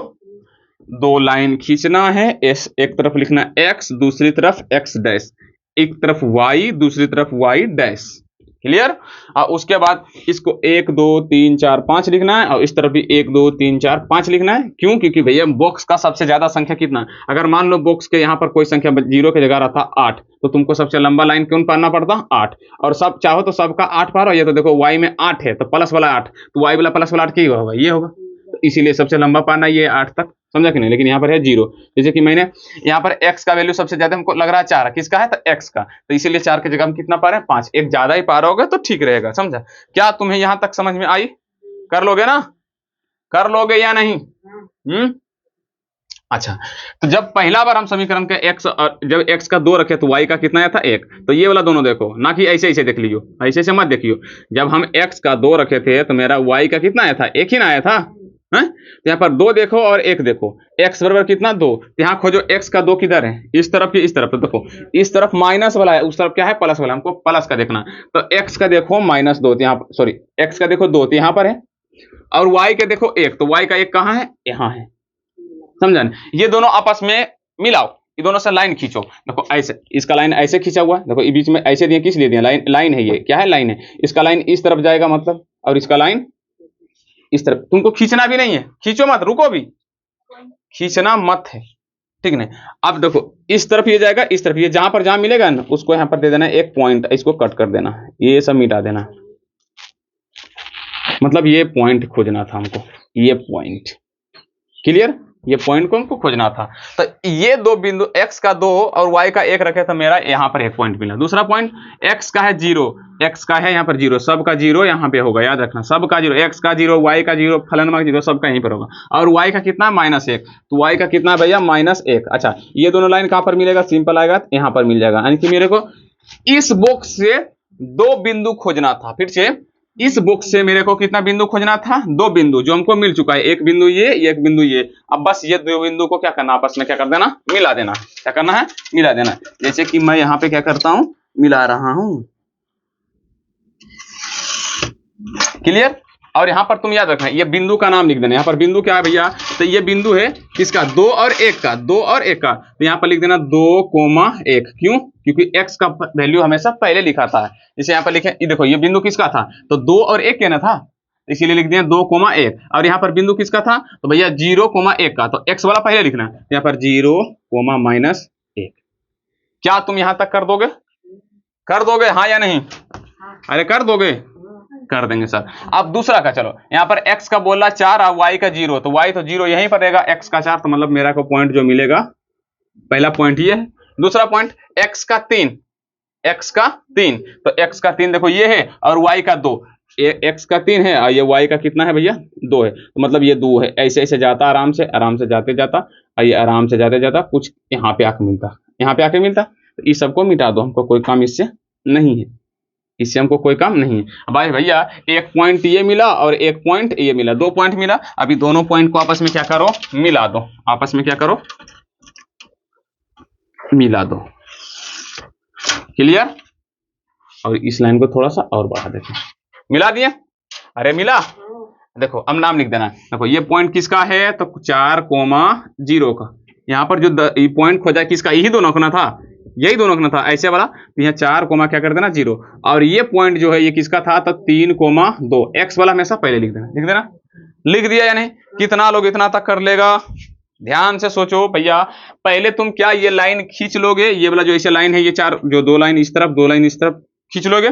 दो लाइन खींचना है, एक तरफ लिखना x, दूसरी तरफ x डैश, एक तरफ y, दूसरी तरफ y डैश, क्लियर। और उसके बाद इसको 1 2 3 4 5 लिखना है, और इस तरफ भी 1 2 3 4 5 लिखना है। क्यों? क्योंकि भैया बॉक्स का सबसे ज्यादा संख्या कितना, अगर मान लो बॉक्स के यहाँ पर कोई संख्या 0 की जगह रहता 8, तो तुमको सबसे लंबा लाइन कौन पाना पड़ता, 8। और सब चाहो तो सबका 8 पारो। ये तो देखो y में 8 है तो प्लस वाला 8, तो y वाला प्लस वाला 8 क्या होगा, ये होगा। तो इसीलिए सबसे लंबा पाना ये 8 तक, समझा कि नहीं। लेकिन यहाँ पर है 0, जैसे कि मैंने यहाँ पर x का वैल्यू सबसे ज्यादा हमको लग रहा है 4, किसका है, तो x का, तो इसीलिए 4 की जगह हम कितना पा रहे हैं, 5। एक ज्यादा ही पा रहोगे तो ठीक रहेगा, समझा। क्या तुम्हें यहां तक समझ में आई? कर लोगे ना, कर लोगे या नहीं? अच्छा, तो जब पहला बार हम समीकरण के x, और जब x का 2 रखे तो y का कितना आया था, 1। तो ये वाला दोनों देखो ना, कि ऐसे ऐसे देख लियो, ऐसे ऐसे मत देखियो। जब हम x का 2 रखे थे तो मेरा y का कितना आया था, 1 ही ना आया था, है? तो यहाँ पर 2 देखो और 1 देखो, x बराबर कितना, 2। तो यहाँ खोजो x का 2 किधर है, इस तरफ की इस तरफ। तो देखो इस तरफ माइनस वाला है, उस तरफ क्या है, प्लस वाला, हमको प्लस का देखना। तो x का देखो -2, तो यहाँ सॉरी x का देखो 2, तो यहाँ पर है, और y के देखो 1, तो y का 1 कहाँ है, यहाँ है, समझा। ये दोनों आपस में मिलाओ, ये दोनों से लाइन खींचो। देखो ऐसे, इसका लाइन ऐसे खींचा हुआ है, देखो ये बीच में ऐसे दिए, किस लिए दिए, लाइन, लाइन है, ये क्या है, लाइन है। इसका लाइन इस तरफ जाएगा मतलब, और इसका लाइन इस तरफ। तुमको खींचना भी नहीं है, खींचो मत, रुको भी, खींचना मत है, ठीक नहीं। अब देखो इस तरफ ये जाएगा, इस तरफ ये, जहां पर जहां मिलेगा ना उसको यहाँ पर दे देना एक पॉइंट, इसको कट कर देना, ये सब मिटा देना। मतलब ये पॉइंट खोजना था हमको, ये पॉइंट, क्लियर। ये पॉइंट को हमको खोजना था। तो ये दो बिंदु x का 2 और y का 1 रखे तो मेरा यहाँ पर एक पॉइंट मिला। दूसरा पॉइंट x का है 0, x का है यहाँ पर 0, सब का 0 यहाँ पे होगा, याद रखना, सब का 0, x का 0, y का 0, फलन का 0, सब का यहीं पर होगा। और y का कितना, -1, तो y का कितना भैया, -1। अच्छा, ये दोनों लाइन कहाँ पर मिलेगा, सिंपल आएगा, यहाँ पर मिल जाएगा। यानी कि मेरे को इस बॉक्स से 2 बिंदु खोजना था। फिर से इस बॉक्स से मेरे को कितना बिंदु खोजना था, 2 बिंदु, जो हमको मिल चुका है, एक बिंदु ये, एक बिंदु ये। अब बस ये 2 बिंदु को क्या करना, आपस में क्या कर देना, मिला देना। क्या करना है, मिला देना। जैसे कि मैं यहाँ पे क्या करता हूं, मिला रहा हूं, क्लियर। और यहाँ पर तुम याद रखना, ये बिंदु का नाम लिख देना। यहाँ पर बिंदु क्या है भैया, तो ये बिंदु है किसका, 2 और 1 का, 2 और 1 का। तो यहाँ पर लिख देना 2,1। क्यों? क्योंकि x का वैल्यू हमेशा पहले लिखा था। जैसे यहाँ पर लिखे, ये देखो ये बिंदु किसका था, तो 2 और 1 के ना था, इसीलिए लिख दिया 2,1। और यहाँ पर बिंदु किसका था, तो भैया 0,1 का, तो x वाला पहले लिखना। यहाँ पर 0,-1। क्या तुम यहाँ तक कर दोगे, कर दोगे हाँ या नहीं? अरे कर दोगे, कर देंगे सर। अब दूसरा का चलो, यहाँ पर x का बोला 4 और y का 0, तो y तो 0 यहीं पर रहेगा, x का 4, तो मतलब मेरा को पॉइंट जो मिलेगा, पहला पॉइंट ये है। दूसरा पॉइंट x का 3, x का 3, तो x का 3 देखो ये है, और y का 2, x का 3 है और ये y का कितना है भैया, 2 है, तो मतलब ये 2 है। ऐसे ऐसे जाता, आराम से जाते जाता, ये आराम से जाते जाता कुछ यहाँ पे आके मिलता, यहाँ पे आके मिलता। तो इस सबको मिटा दो, हमको कोई काम इससे नहीं है, इससे हमको कोई काम नहीं है। अब भाई भैया एक पॉइंट ये मिला और एक पॉइंट ये मिला, 2 पॉइंट मिला। अभी दोनों पॉइंट को आपस में क्या करो, मिला दो, आपस में क्या करो, मिला दो, क्लियर। और इस लाइन को थोड़ा सा और बढ़ा देते हैं, मिला दिए, अरे मिला। देखो अब नाम लिख देना। देखो ये पॉइंट किसका है, तो 4,0 का। यहाँ पर जो पॉइंट खोजा किसका, यही दोनों का ना था, यही दोनों का ना था, ऐसे वाला। तो यहाँ 4, क्या कर देना, 0। और ये पॉइंट जो है ये किसका था, तो 3,2। x वाला हमेशा पहले लिख देना, लिख देना, लिख दिया या नहीं? कितना लोग इतना तक कर लेगा? ध्यान से सोचो भैया, पहले तुम क्या ये लाइन खींच लोगे, ये वाला जो ऐसे लाइन है, ये 4 जो 2 लाइन इस तरफ, 2 लाइन इस तरफ खींच लोगे,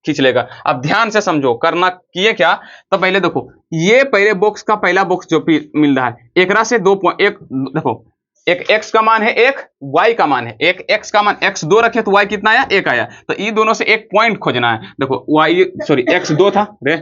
खींच लेगा। अब ध्यान से समझो, करना किए क्या, तो पहले देखो ये पहले बॉक्स का पहला बॉक्स जो मिल रहा है, एक से 2 एक देखो, एक x का मान है, एक y का मान है। एक x का मान x 2 रखे तो y कितना आया, 1 आया। तो ये दोनों से एक पॉइंट खोजना है। देखो y सॉरी x 2 था रे,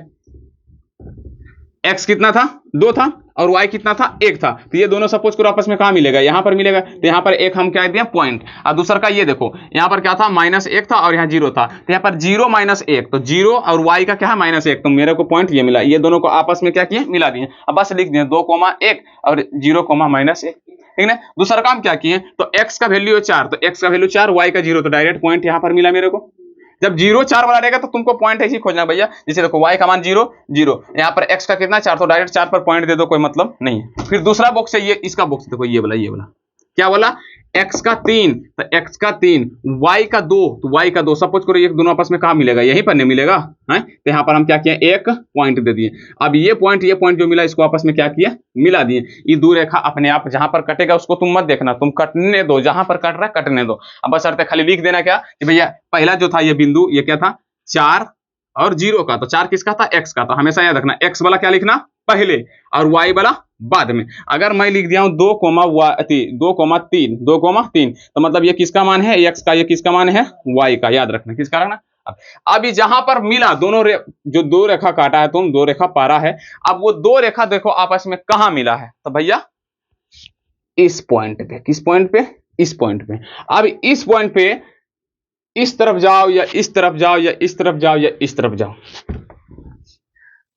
x कितना था, 2 था, और y कितना था 1 था, तो ये दोनों सपोज करो आपस में कहाँ मिलेगा, यहाँ पर मिलेगा। तो यहाँ पर एक हम क्या दिया पॉइंट, और दूसरा का ये देखो यहाँ पर क्या था -1 था और यहाँ 0 था, तो यहाँ पर 0 -1, तो 0 और y का क्या है -1, तो मेरे को पॉइंट ये मिला, ये दोनों को आपस में क्या किए मिला दिए। अब बस लिख दिए 2,1 और 0, -1, ठीक है। दूसरा काम क्या किए, तो x का वैल्यू है 4, तो x का वैल्यू 4, y का 0, तो डायरेक्ट पॉइंट यहाँ पर मिला मेरे को। जब 0 4 वाला रहेगा तो तुमको पॉइंट ऐसे ही खोजना भैया, जैसे देखो y का मान 0 0, यहाँ पर x का कितना 4, तो डायरेक्ट 4 पर पॉइंट दे दो, कोई मतलब नहीं है। फिर दूसरा बॉक्स है ये, इसका बॉक्स देखो, ये वाला क्या बोला, x का 3, तो x का 3, y का 2, तो y का 2, सपोज करो ये दोनों आपस में कहाँ मिलेगा, यहीं पर नहीं मिलेगा है, तो यहाँ पर हम क्या किए एक पॉइंट दे दिए। अब ये पॉइंट जो मिला इसको आपस में क्या किया मिला दिए। ये दूर रेखा अपने आप जहां पर कटेगा उसको तुम मत देखना, तुम कटने दो, जहां पर कट रहा है कटने दो। अब बस अर्थ खाली लिख देना क्या कि भैया पहला जो था ये बिंदु, ये क्या था 4 और 0 का, तो 4 किसका था x का, तो हमेशा याद रखना x वाला क्या लिखना पहले और y वाला बाद में। अगर मैं लिख दिया हूं 2,3, तो मतलब ये किसका मान है x का, ये किसका मान है y का, याद रखना किसका रखना। अभी जहां पर मिला दोनों जो दो रेखा काटा है तुम, दो रेखा पारा है, अब वो दो रेखा देखो आपस में कहां मिला है, तो भैया इस पॉइंट पे। किस पॉइंट पे, इस पॉइंट पे। अब इस पॉइंट पे इस तरफ जाओ या इस तरफ जाओ या इस तरफ जाओ या इस तरफ जाओ,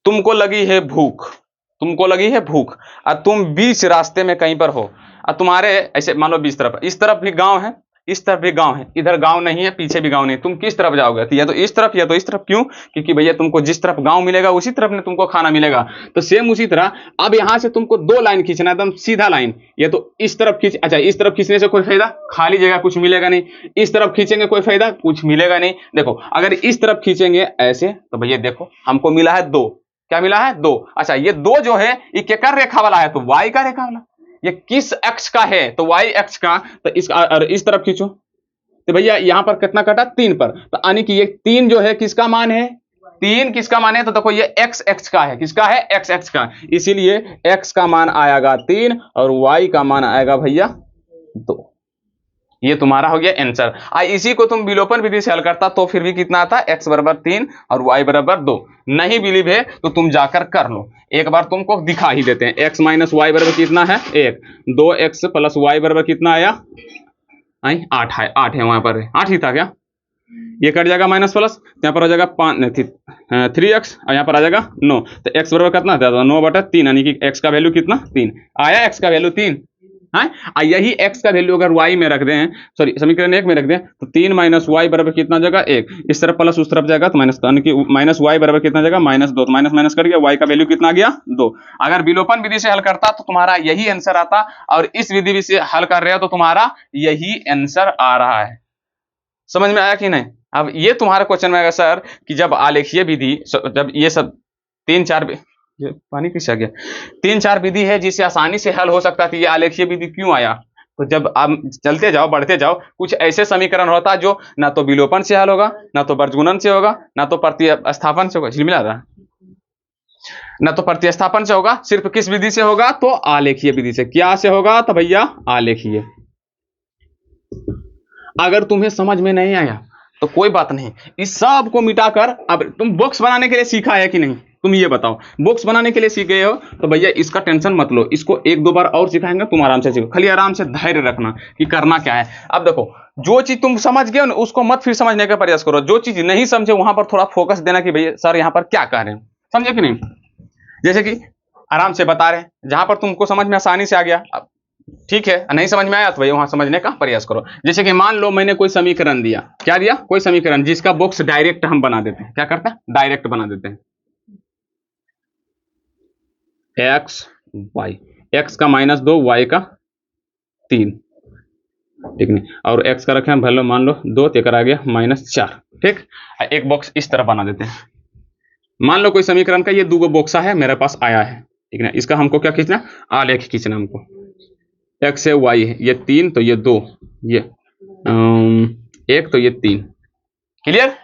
तुमको लगी है भूख, और तुम बीच रास्ते में कहीं पर हो, और तुम्हारे ऐसे मान लो बीच तरफ, इस तरफ भी गांव है, इस तरफ भी गांव है, इधर गांव नहीं है, पीछे भी गांव नहीं, तुम किस तरफ जाओगे, तो या तो इस तरफ या तो इस तरफ। क्यों, क्योंकि भैया तुमको जिस तरफ गांव मिलेगा उसी तरफ ने तुमको खाना मिलेगा। तो सेम उसी तरह अब यहां से तुमको 2 लाइन खींचना, एकदम सीधा लाइन। ये तो इस तरफ खींच, अच्छा इस तरफ खींचने से कोई फायदा, खाली जगह कुछ मिलेगा नहीं, इस तरफ खींचेंगे कोई फायदा कुछ मिलेगा नहीं। देखो अगर इस तरफ खींचेंगे ऐसे, तो भैया देखो हमको मिला है 2, क्या मिला है 2। अच्छा ये 2 जो है ये केकर रेखा वाला है, तो y का रेखा वाला। ये किस अक्ष का है, तो y अक्ष का, तो इस तरफ खींचो, तो भैया यहां पर कितना कटा 3 पर, तो यानी कि ये 3 जो है किसका मान है, 3 किसका मान है, तो देखो ये x x का है, किसका है x x का, इसीलिए x का मान आएगा 3 और y का मान आएगा भैया 2। ये तुम्हारा हो गया आंसर। इसी को तुम विलोपन विधि से हल करता तो फिर भी कितना आता, x बराबर 3 और y बराबर 2। नहीं बिलीव है तो तुम जाकर कर लो, एक बार तुमको दिखा ही देते हैं। x माइनस वाई बराबर कितना है 1, 2x प्लस वाई बराबर कितना आया 8 है, 8 है वहां पर 8 ही था क्या, ये कट जाएगा माइनस प्लस, यहाँ पर आ जाएगा 3x और यहाँ पर आ जाएगा 9, तो x बराबर कितना था 9/3, यानी कि x का वैल्यू कितना 3 आया, x का वैल्यू 3 है। यही x का वैल्यू अगर y में रख दें, सॉरी समीकरण 1 में रख दें, तो 3 माइनस वाई बराबर कितना जाएगा 1, इस तरफ प्लस उस तरफ जाएगा तो माइनस, यानी कि माइनस वाई बराबर कितना जाएगा -2, तो माइनस माइनस कर गया, y का वैल्यू कितना गया 2। अगर विलोपन विधि से हल करता तो तुम्हारा यही आंसर आता, और इस विधि से हल कर रहे हो तो तुम्हारा यही आंसर आ रहा है। समझ में आया कि नहीं। अब ये तुम्हारे क्वेश्चन में आएगा सर कि जब आलेखीय विधि, जब ये सब 3-4 ये पानी किस आ गया, 3-4 विधि है जिससे आसानी से हल हो सकता है, ये आलेखीय विधि क्यों आया, तो जब आप चलते जाओ बढ़ते जाओ कुछ ऐसे समीकरण होता है जो ना तो विलोपन से हल होगा, ना तो वर्गुणन से होगा, ना तो प्रतिस्थापन से होगा, मिला रहा ना तो प्रतिस्थापन से होगा, सिर्फ किस विधि से होगा, तो आलेखीय विधि से। क्या से होगा, तो भैया आलेखीय। अगर तुम्हें समझ में नहीं आया तो कोई बात नहीं, इस सब को मिटाकर अब तुम बॉक्स बनाने के लिए सीखा है कि नहीं, तुम ये बताओ। बॉक्स बनाने के लिए सीख गए हो तो भैया इसका टेंशन मत लो, इसको 1-2 बार और सिखाएंगे, तुम आराम से सीखो, खाली आराम से धैर्य रखना कि करना क्या है। अब देखो जो चीज तुम समझ गए ना उसको मत फिर समझने का प्रयास करो, जो चीज नहीं समझे वहां पर थोड़ा फोकस देना कि भैया सर यहाँ पर क्या कह रहे हैं, समझे कि नहीं। जैसे कि आराम से बता रहे हैं, जहां पर तुमको समझ में आसानी से आ गया ठीक है, नहीं समझ में आया तो भैया वहां समझने का प्रयास करो। जैसे कि मान लो मैंने कोई समीकरण दिया, क्या दिया, कोई समीकरण जिसका बॉक्स डायरेक्ट हम बना देते हैं, क्या करते हैं डायरेक्ट बना देते हैं, x y, x का -2 y का 3, ठीक नहीं, और x का रखे हम वैल्यू मान लो 2, तो आ गया -4, ठीक। एक बॉक्स इस तरह बना देते हैं। मान लो कोई समीकरण का ये 2 बॉक्स है मेरे पास आया है, ठीक ना, इसका हमको क्या खींचना, आलेख खींचना हमको। x है y है, ये 3 तो ये 2, ये 1 तो ये 3, क्लियर।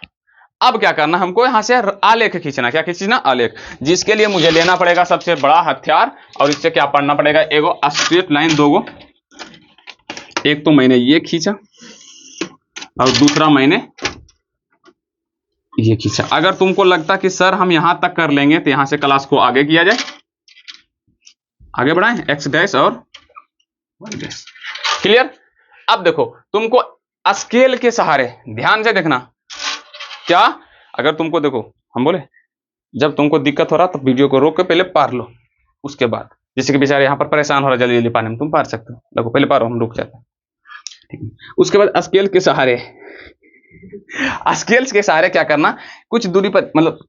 अब क्या करना, हमको यहां से आलेख खींचना, क्या खींचना, आलेख, जिसके लिए मुझे लेना पड़ेगा सबसे बड़ा हथियार, और इससे क्या पढ़ना पड़ेगा, एगो स्ट्रेट लाइन, 2 गो, एक तो मैंने ये खींचा और दूसरा मैंने ये खींचा। अगर तुमको लगता कि सर हम यहां तक कर लेंगे तो यहां से क्लास को आगे किया जाए, आगे बढ़ाएं, एक्स डैश और वाई डैश। क्लियर? अब देखो तुमको स्केल के सहारे ध्यान से देखना, क्या अगर तुमको देखो हम बोले जब तुमको दिक्कत हो रहा तो वीडियो को रोक के पहले पार लो, उसके बाद जैसे कि बेचारे यहाँ पर परेशान हो रहा जल्दी जल्दी पाने में, तुम पार सकते हो, देखो पहले पारो, हम रुक जाते हैं, ठीक है। उसके बाद स्केल के सहारे स्केल्स के सहारे क्या करना, कुछ दूरी पर मतलब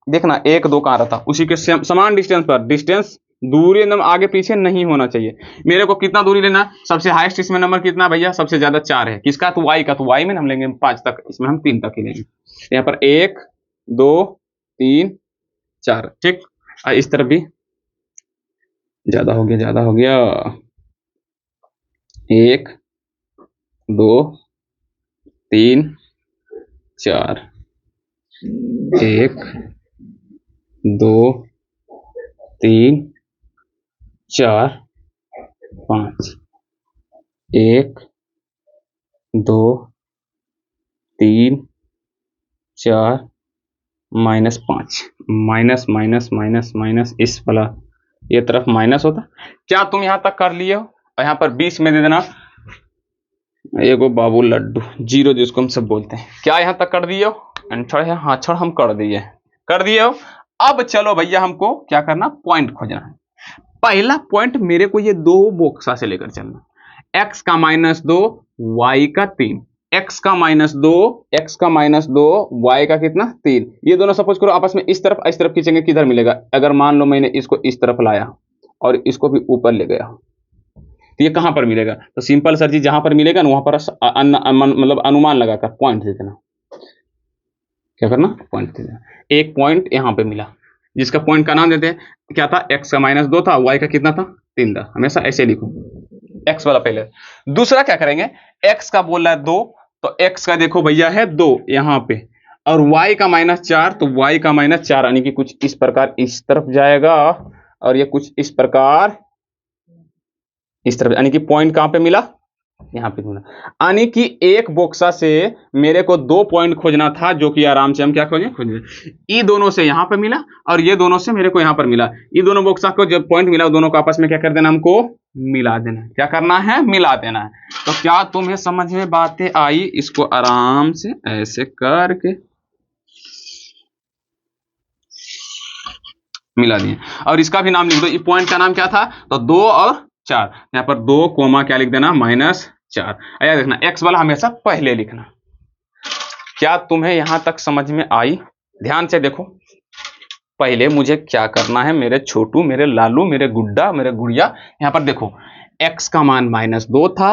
देखना 1 2 कहाँ रहता, उसी के समान डिस्टेंस पर, डिस्टेंस दूरी एकदम आगे पीछे नहीं होना चाहिए। मेरे को कितना दूरी लेना, सबसे हाईएस्ट इसमें नंबर कितना भैया, सबसे ज्यादा 4 है, किसका, तो वाई का, तो वाई में हम लेंगे 5 तक, इसमें हम 3 तक ही लेंगे। यहाँ पर 1 2 3 4, ठीक। इस तरफ भी ज्यादा हो गया, ज्यादा हो गया, 1 2 3 4, 1 2 3 4 5, 1 2 3 4 -5, माइनस माइनस माइनस माइनस, इस वाला ये तरफ माइनस होता। क्या तुम यहां तक कर लिए हो? यहाँ पर 20 में दे देना एगो बाबू लड्डू, 0 जिसको हम सब बोलते हैं। क्या यहां तक कर दिए हो? आंसर है हाँ, छड़ हम कर दिए हो। अब चलो भैया हमको क्या करना, पॉइंट खोजना है। पहला पॉइंट मेरे को ये 2 बॉक्सा से लेकर चलना, x का -2 y का 3, x का -2 x का -2 y का कितना 3, ये दोनों सपोज करो आपस में इस तरफ खींचेंगे, किधर मिलेगा, अगर मान लो मैंने इसको इस तरफ लाया और इसको भी ऊपर ले गया तो ये कहां पर मिलेगा, तो सिंपल सर जी जहां पर मिलेगा ना वहां पर मतलब अनुमान लगाकर पॉइंट दे देना। क्या करना, पॉइंट दे देना। एक पॉइंट यहां पे मिला जिसका पॉइंट का नाम देते हैं, क्या था, x का -2 था, y का कितना था 3 था, हमेशा ऐसे लिखो, x वाला पहले। दूसरा क्या करेंगे, x का बोल रहा है 2, तो x का देखो भैया है 2 यहां पे, और y का -4, तो y का -4 यानी कि कुछ इस प्रकार इस तरफ जाएगा, और ये कुछ इस प्रकार इस तरफ, यानी कि पॉइंट कहां पे मिला, यहां पे मिला। यानी कि एक बॉक्सा से मेरे को 2 पॉइंट खोजना था, जो कि आराम से हम क्या खोजें, ये दोनों से यहां पे मिला और ये दोनों से मेरे को यहां पर मिला। ये दोनों बॉक्सा को जब पॉइंट मिला, दोनों को आपस में क्या कर देना, हमको मिला देना। क्या करना है, मिला देना है। तो क्या तुम्हें समझ में बातें आई? इसको आराम से ऐसे करके मिला दिए, और इसका भी नाम लिख दो। ये पॉइंट का नाम क्या था, तो 2 और 4, यहाँ पर 2 कोमा क्या लिख देना, -4। याद रखना x वाला हमेशा पहले लिखना। क्या तुम्हें यहां तक समझ में आई? ध्यान से देखो, पहले मुझे क्या करना है, मेरे छोटू, मेरे लालू, मेरे गुड्डा, मेरे गुड़िया, यहाँ पर देखो x का मान -2 था,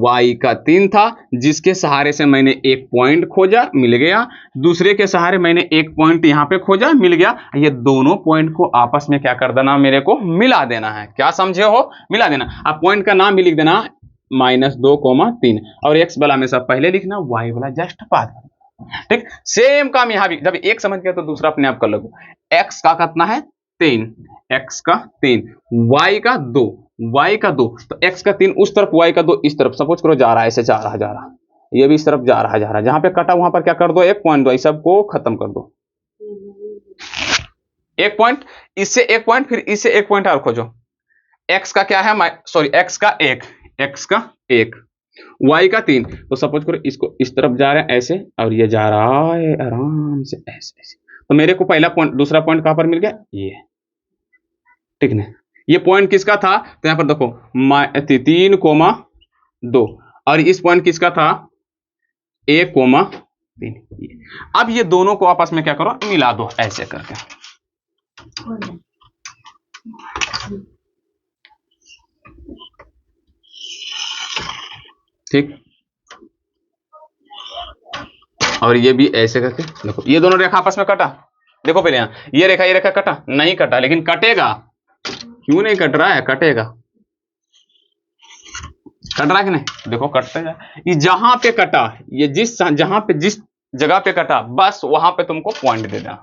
y का 3 था, जिसके सहारे से मैंने एक पॉइंट खोजा, मिल गया। दूसरे के सहारे मैंने एक पॉइंट यहाँ पे खोजा, मिल गया। ये दोनों पॉइंट को आपस में क्या कर देना, मेरे को मिला देना है। क्या समझे हो, मिला देना। अब पॉइंट का नाम भी लिख देना -2, 3, और x वाला हमेशा पहले लिखना, y वाला जस्ट बाद। ठीक, सेम काम यहाँ भी, जब एक समझ गया तो दूसरा अपने आप कर लो। x का कितना है 3, x का 3, y का 2, y का 2, तो x का 3 उस तरफ, y का 2 इस तरफ। सपोज करो जा रहा है, ऐसे जा रहा, ये भी इस तरफ जा रहा, जहां पे कटा वहां पर क्या कर दो, एक पॉइंट दो, इस सब को खत्म कर दो। एक पॉइंट, इससे एक पॉइंट, फिर इससे एक पॉइंट और खोजो। x का क्या है, सॉरी x का 1, x का 1, y का 3, तो सपोज करो इसको इस तरफ जा रहे हैं ऐसे, और ये जा रहा है आराम से ऐसे। तो मेरे को पहला पॉइंट, दूसरा पॉइंट कहां पर मिल गया, ये, ठीक है। ये पॉइंट किसका था, तो यहां पर देखो 3,2, और इस पॉइंट किसका था 1,3। अब ये दोनों को आपस में क्या करो, मिला दो ऐसे करके। ठीक, और ये भी ऐसे करके देखो, ये दोनों रेखा आपस में कटा। देखो पहले यहां ये रेखा कटा, नहीं कटा, लेकिन कटेगा। क्यों नहीं कट रहा है, कटेगा। कट रहा है कि नहीं, देखो कटता है। ये जहां पे कटा, ये जिस जगह पे कटा, बस वहां पे तुमको पॉइंट दे देना।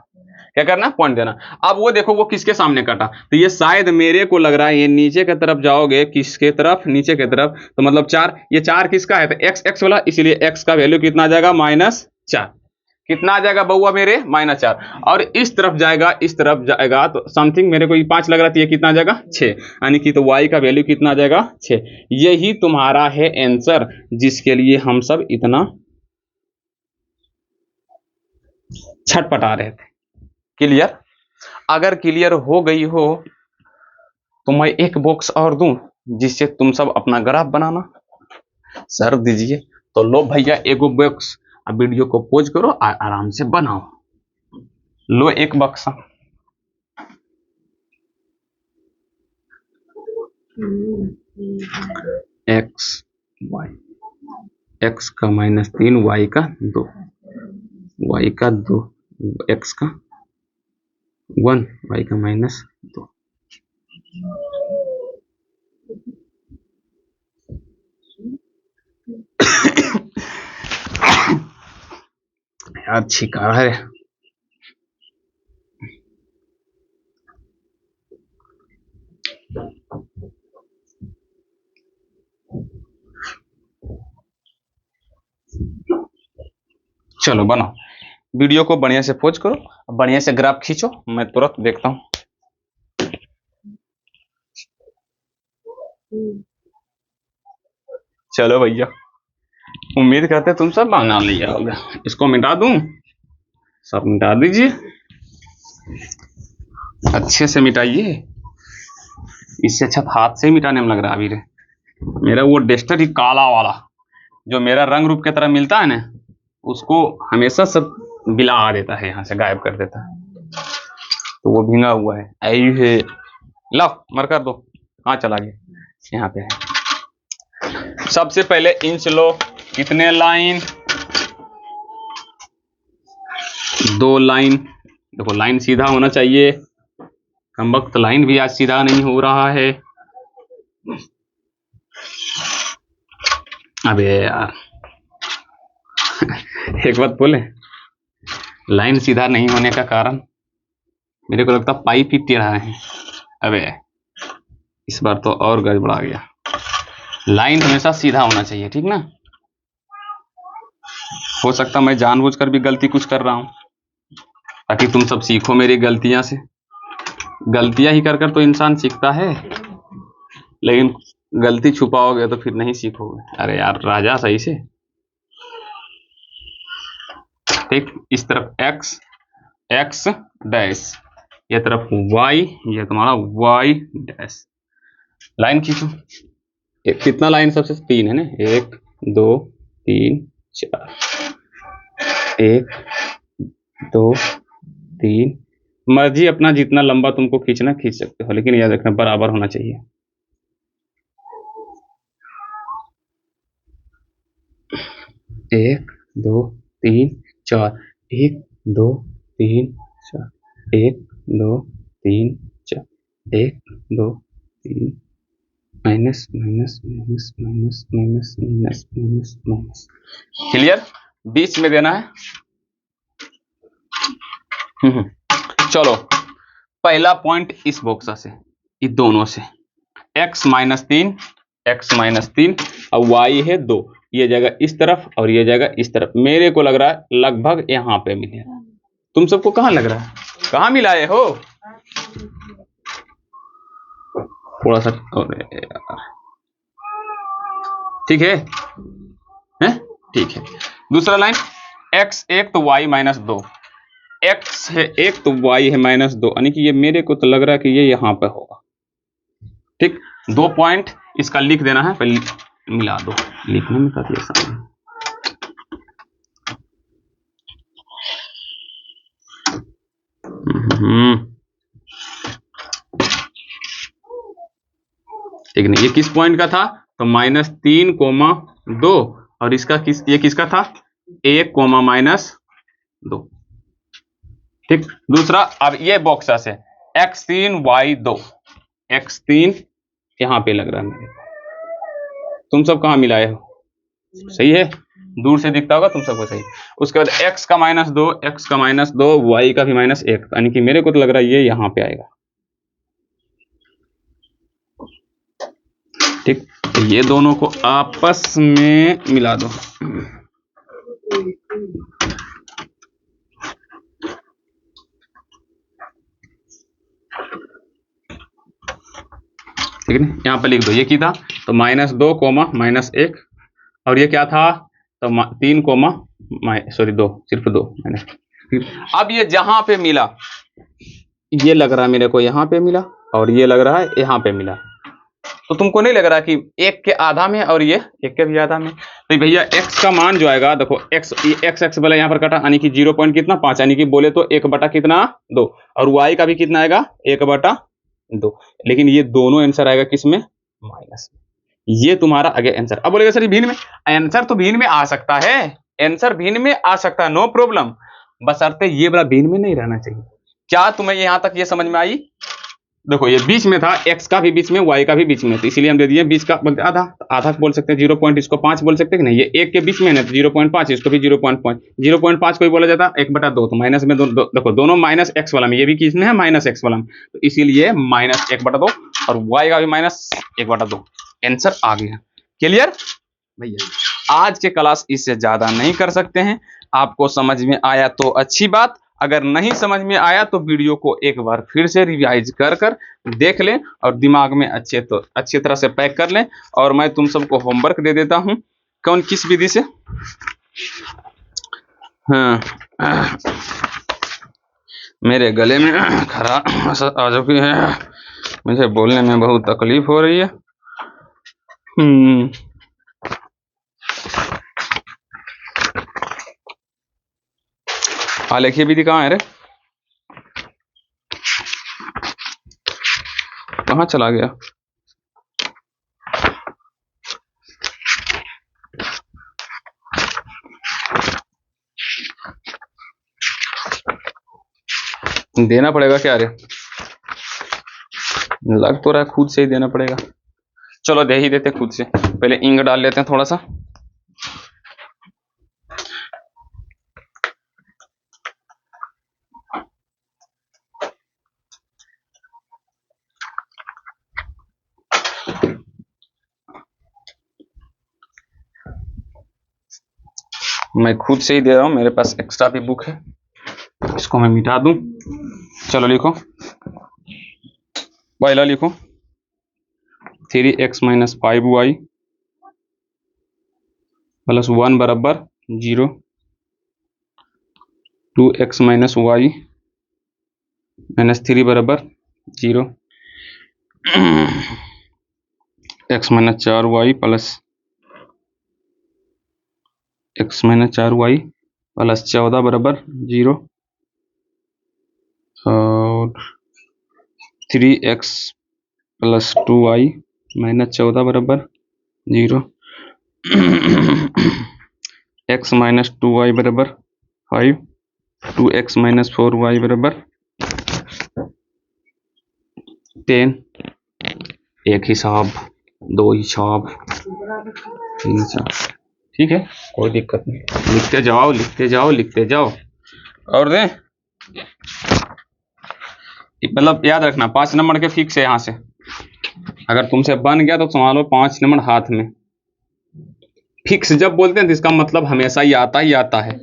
क्या करना, पॉइंट देना। अब वो देखो वो किसके सामने कटा, तो ये शायद मेरे को लग रहा है ये नीचे की तरफ जाओगे, किसके तरफ, नीचे की तरफ, तो मतलब 4, ये 4 किसका है, तो x वाला, इसीलिए x का वैल्यू कितना आ जाएगा, -4। कितना आ जाएगा बउआ मेरे, -4। और इस तरफ जाएगा तो समथिंग मेरे को 5 लग रहा था, ये कितना आ जाएगा 6, यानी कि तो y का वैल्यू कितना आ जाएगा 6। यही तुम्हारा है आंसर, जिसके लिए हम सब इतना छटपटा रहे थे। क्लियर? अगर क्लियर हो गई हो तो मैं एक बॉक्स और दूं, जिससे तुम सब अपना ग्राफ बनाना। सर दीजिए, तो लो भैया एगो बॉक्स, अब वीडियो को पॉज करो, आराम से बनाओ। लो एक बक्सा, x y, x का -3, y का 2, y का 2, x का 1, y का -2। यार छिका है। चलो बनाओ, वीडियो को बढ़िया से पॉज करो, बढ़िया से ग्राफ खींचो, मैं तुरंत देखता हूं। चलो भैया, उम्मीद करते तुम सब बना लिया होगा। इसको मिटा दूं, सब मिटा दीजिए, अच्छे से मिटाइए। इससे अच्छा हाथ से ही मिटाने में लग रहा है। अभी रे मेरा वो डस्टर ही काला वाला जो मेरा रंग रूप की तरह मिलता है ना, उसको हमेशा सब बिला देता है, यहाँ से गायब कर देता है। तो वो भींगा हुआ है। आई है, लो मरकर दो, हाँ चला गया, यहाँ पे है। सबसे पहले इंच लो, कितने लाइन, 2 लाइन। देखो लाइन सीधा होना चाहिए, कमबख्त लाइन भी आज सीधा नहीं हो रहा है। अबे यार एक बात बोले, लाइन सीधा नहीं होने का कारण मेरे को लगता पाइप ही टेढ़ा है। अबे इस बार तो और गड़बड़ा गया। लाइन हमेशा सीधा होना चाहिए, ठीक ना। हो सकता मैं जानबूझकर भी गलती कुछ कर रहा हूं, ताकि तुम सब सीखो मेरी गलतियां से। गलतियां ही कर कर तो इंसान सीखता है, लेकिन गलती छुपाओगे तो फिर नहीं सीखोगे। अरे यार राजा सही से, ठीक। इस तरफ x डैश, ये तरफ y, ये तुम्हारा y डैश। लाइन खींचो, कितना लाइन सबसे 3 है ना, 1 2 3 4, 1 2 3। मर्जी अपना जितना लंबा तुमको खींचना खींच सकते हो, लेकिन याद रखना बराबर होना चाहिए। एक दो तीन चार, 1 2 3 4, 1 2 3 4, 1 2 3, minus minus minus minus minus minus minus minus. Clear? बीच में देना है। चलो पहला पॉइंट इस बॉक्स से, ये दोनों से, x -3 और y है 2, ये जगह इस तरफ और ये जगह इस तरफ। मेरे को लग रहा है लगभग यहाँ पे मिलेगा। तुम सबको कहाँ लग रहा है, कहाँ मिलाए हो? थोड़ा सा और यार, ठीक है, हैं? ठीक है। दूसरा लाइन x 1 तो y -2, x है 1 तो y है -2, यानी कि ये मेरे को तो लग रहा है कि ये यहाँ पे होगा। ठीक, 2 पॉइंट इसका लिख देना है, पहले मिला दो, लिखने में काफी आसान है। ठीक नहीं, ये किस पॉइंट का था? तो -3, 2, और इसका ये किसका था? 1, -2। ठीक। दूसरा, अब ये बॉक्स से x3 y2, x3 यहाँ पे लग रहा है मेरे। तुम सब कहाँ मिलाए हो? सही है, दूर से दिखता होगा तुम सबको सही। उसके बाद x का -2, x का -2, y का भी -1, यानी कि मेरे को तो लग रहा है ये यहाँ पे आएगा। ठीक, तो ये दोनों को आपस में मिला दो। ठीक है, यहाँ पे लिख दो ये की था तो -2 -1, और ये क्या था तो 3 2, सिर्फ 2 माइनस। अब ये जहां पे मिला, ये लग रहा है मेरे को यहाँ पे मिला और ये लग रहा है यहाँ पे मिला, तो तुमको नहीं लग रहा कि 1 के आधा में और ये 1 के भी आधा में, तो भैया x का मान जो आएगा देखो x वाला यहाँ पर कटा, यानी कि 0 पॉइंट कितना 5, यानी कि बोले तो 1 बटा कितना 2, और y का भी कितना आएगा 1 बटा 2, लेकिन ये दोनों आंसर आएगा किसमें माइनस में। ये तुम्हारा आगे आंसर। अब बोलेगा सर भिन्न में, आंसर तो भिन्न में आ सकता है, आंसर भिन्न में आ सकता है, नो प्रॉब्लम, बशर्ते ये वाला भिन्न में नहीं रहना चाहिए। क्या तुम्हें यहां तक ये समझ में आई? देखो ये बीच में था, x का भी बीच में y का भी बीच में, तो इसीलिए हम दे दिए बीच का बोलते आधा, आधा बोल सकते हैं 0 पॉइंट, इसको 5 बोल सकते हैं कि नहीं, ये 1 के बीच में है तो 0.5, इसको भी 0.5 कोई बोला जाता 1/2, तो माइनस में देखो दोनों माइनस x वाला में, ये भी किसमें है माइनस x वाला में, तो इसीलिए -1/2 और y का भी -1/2, आंसर आ गया। क्लियर भैया? आज के क्लास इससे ज्यादा नहीं कर सकते हैं। आपको समझ में आया तो अच्छी बात, अगर नहीं समझ में आया तो वीडियो को एक बार फिर से रिवाइज कर देख लें और दिमाग में अच्छी तरह से पैक कर लें। और मैं तुम सबको होमवर्क दे देता हूं, कौन किस विधि से, हाँ मेरे गले में खराश आ चुकी है, मुझे बोलने में बहुत तकलीफ हो रही है। आलेखीय विधि कहाँ है रे, कहाँ चला गया? देना पड़ेगा क्या रे? लग तो रहा है खुद से ही देना पड़ेगा। चलो दे ही देते खुद से, पहले इंक डाल लेते हैं थोड़ा सा। मैं खुद से ही दे रहा हूं, मेरे पास एक्स्ट्रा भी बुक है, इसको मैं मिटा दूं। चलो लिखो, पहला लिखो 3x - 5y + 1 बराबर 0, 2x - y - 3 बराबर 0, x - 4y + x - 4y + 14 बराबर 0, और 3x + 2y - 14 बराबर 0, x - 2y बराबर 5, 2x - 4y बराबर 10। एक हिसाब, दो हिसाब, तीन हिसाब, ठीक है, कोई दिक्कत नहीं, लिखते जाओ लिखते जाओ लिखते जाओ। और दे मतलब याद रखना 5 नंबर के फिक्स है, यहाँ से अगर तुमसे बन गया तो समझ लो 5 नंबर हाथ में फिक्स। जब बोलते हैं तो इसका मतलब हमेशा ही आता है।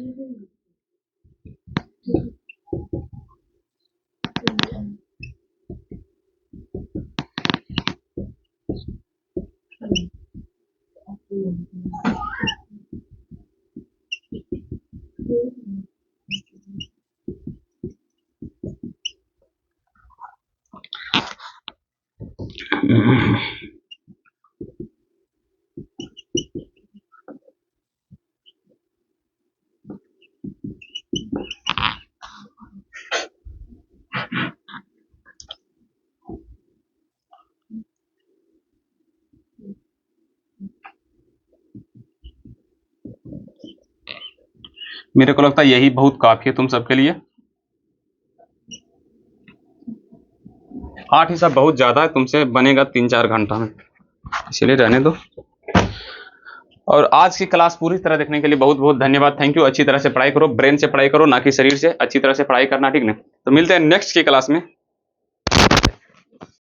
मेरे को लगता है यही बहुत काफी है तुम सबके लिए। 8 हिसाब बहुत ज्यादा है, तुमसे बनेगा 3-4 घंटा में, इसलिए रहने दो। और आज की क्लास पूरी तरह देखने के लिए बहुत बहुत धन्यवाद, थैंक यू। अच्छी तरह से पढ़ाई करो, ब्रेन से पढ़ाई करो, ना कि शरीर से, अच्छी तरह से पढ़ाई करना, ठीक ना? तो मिलते हैं नेक्स्ट की क्लास में।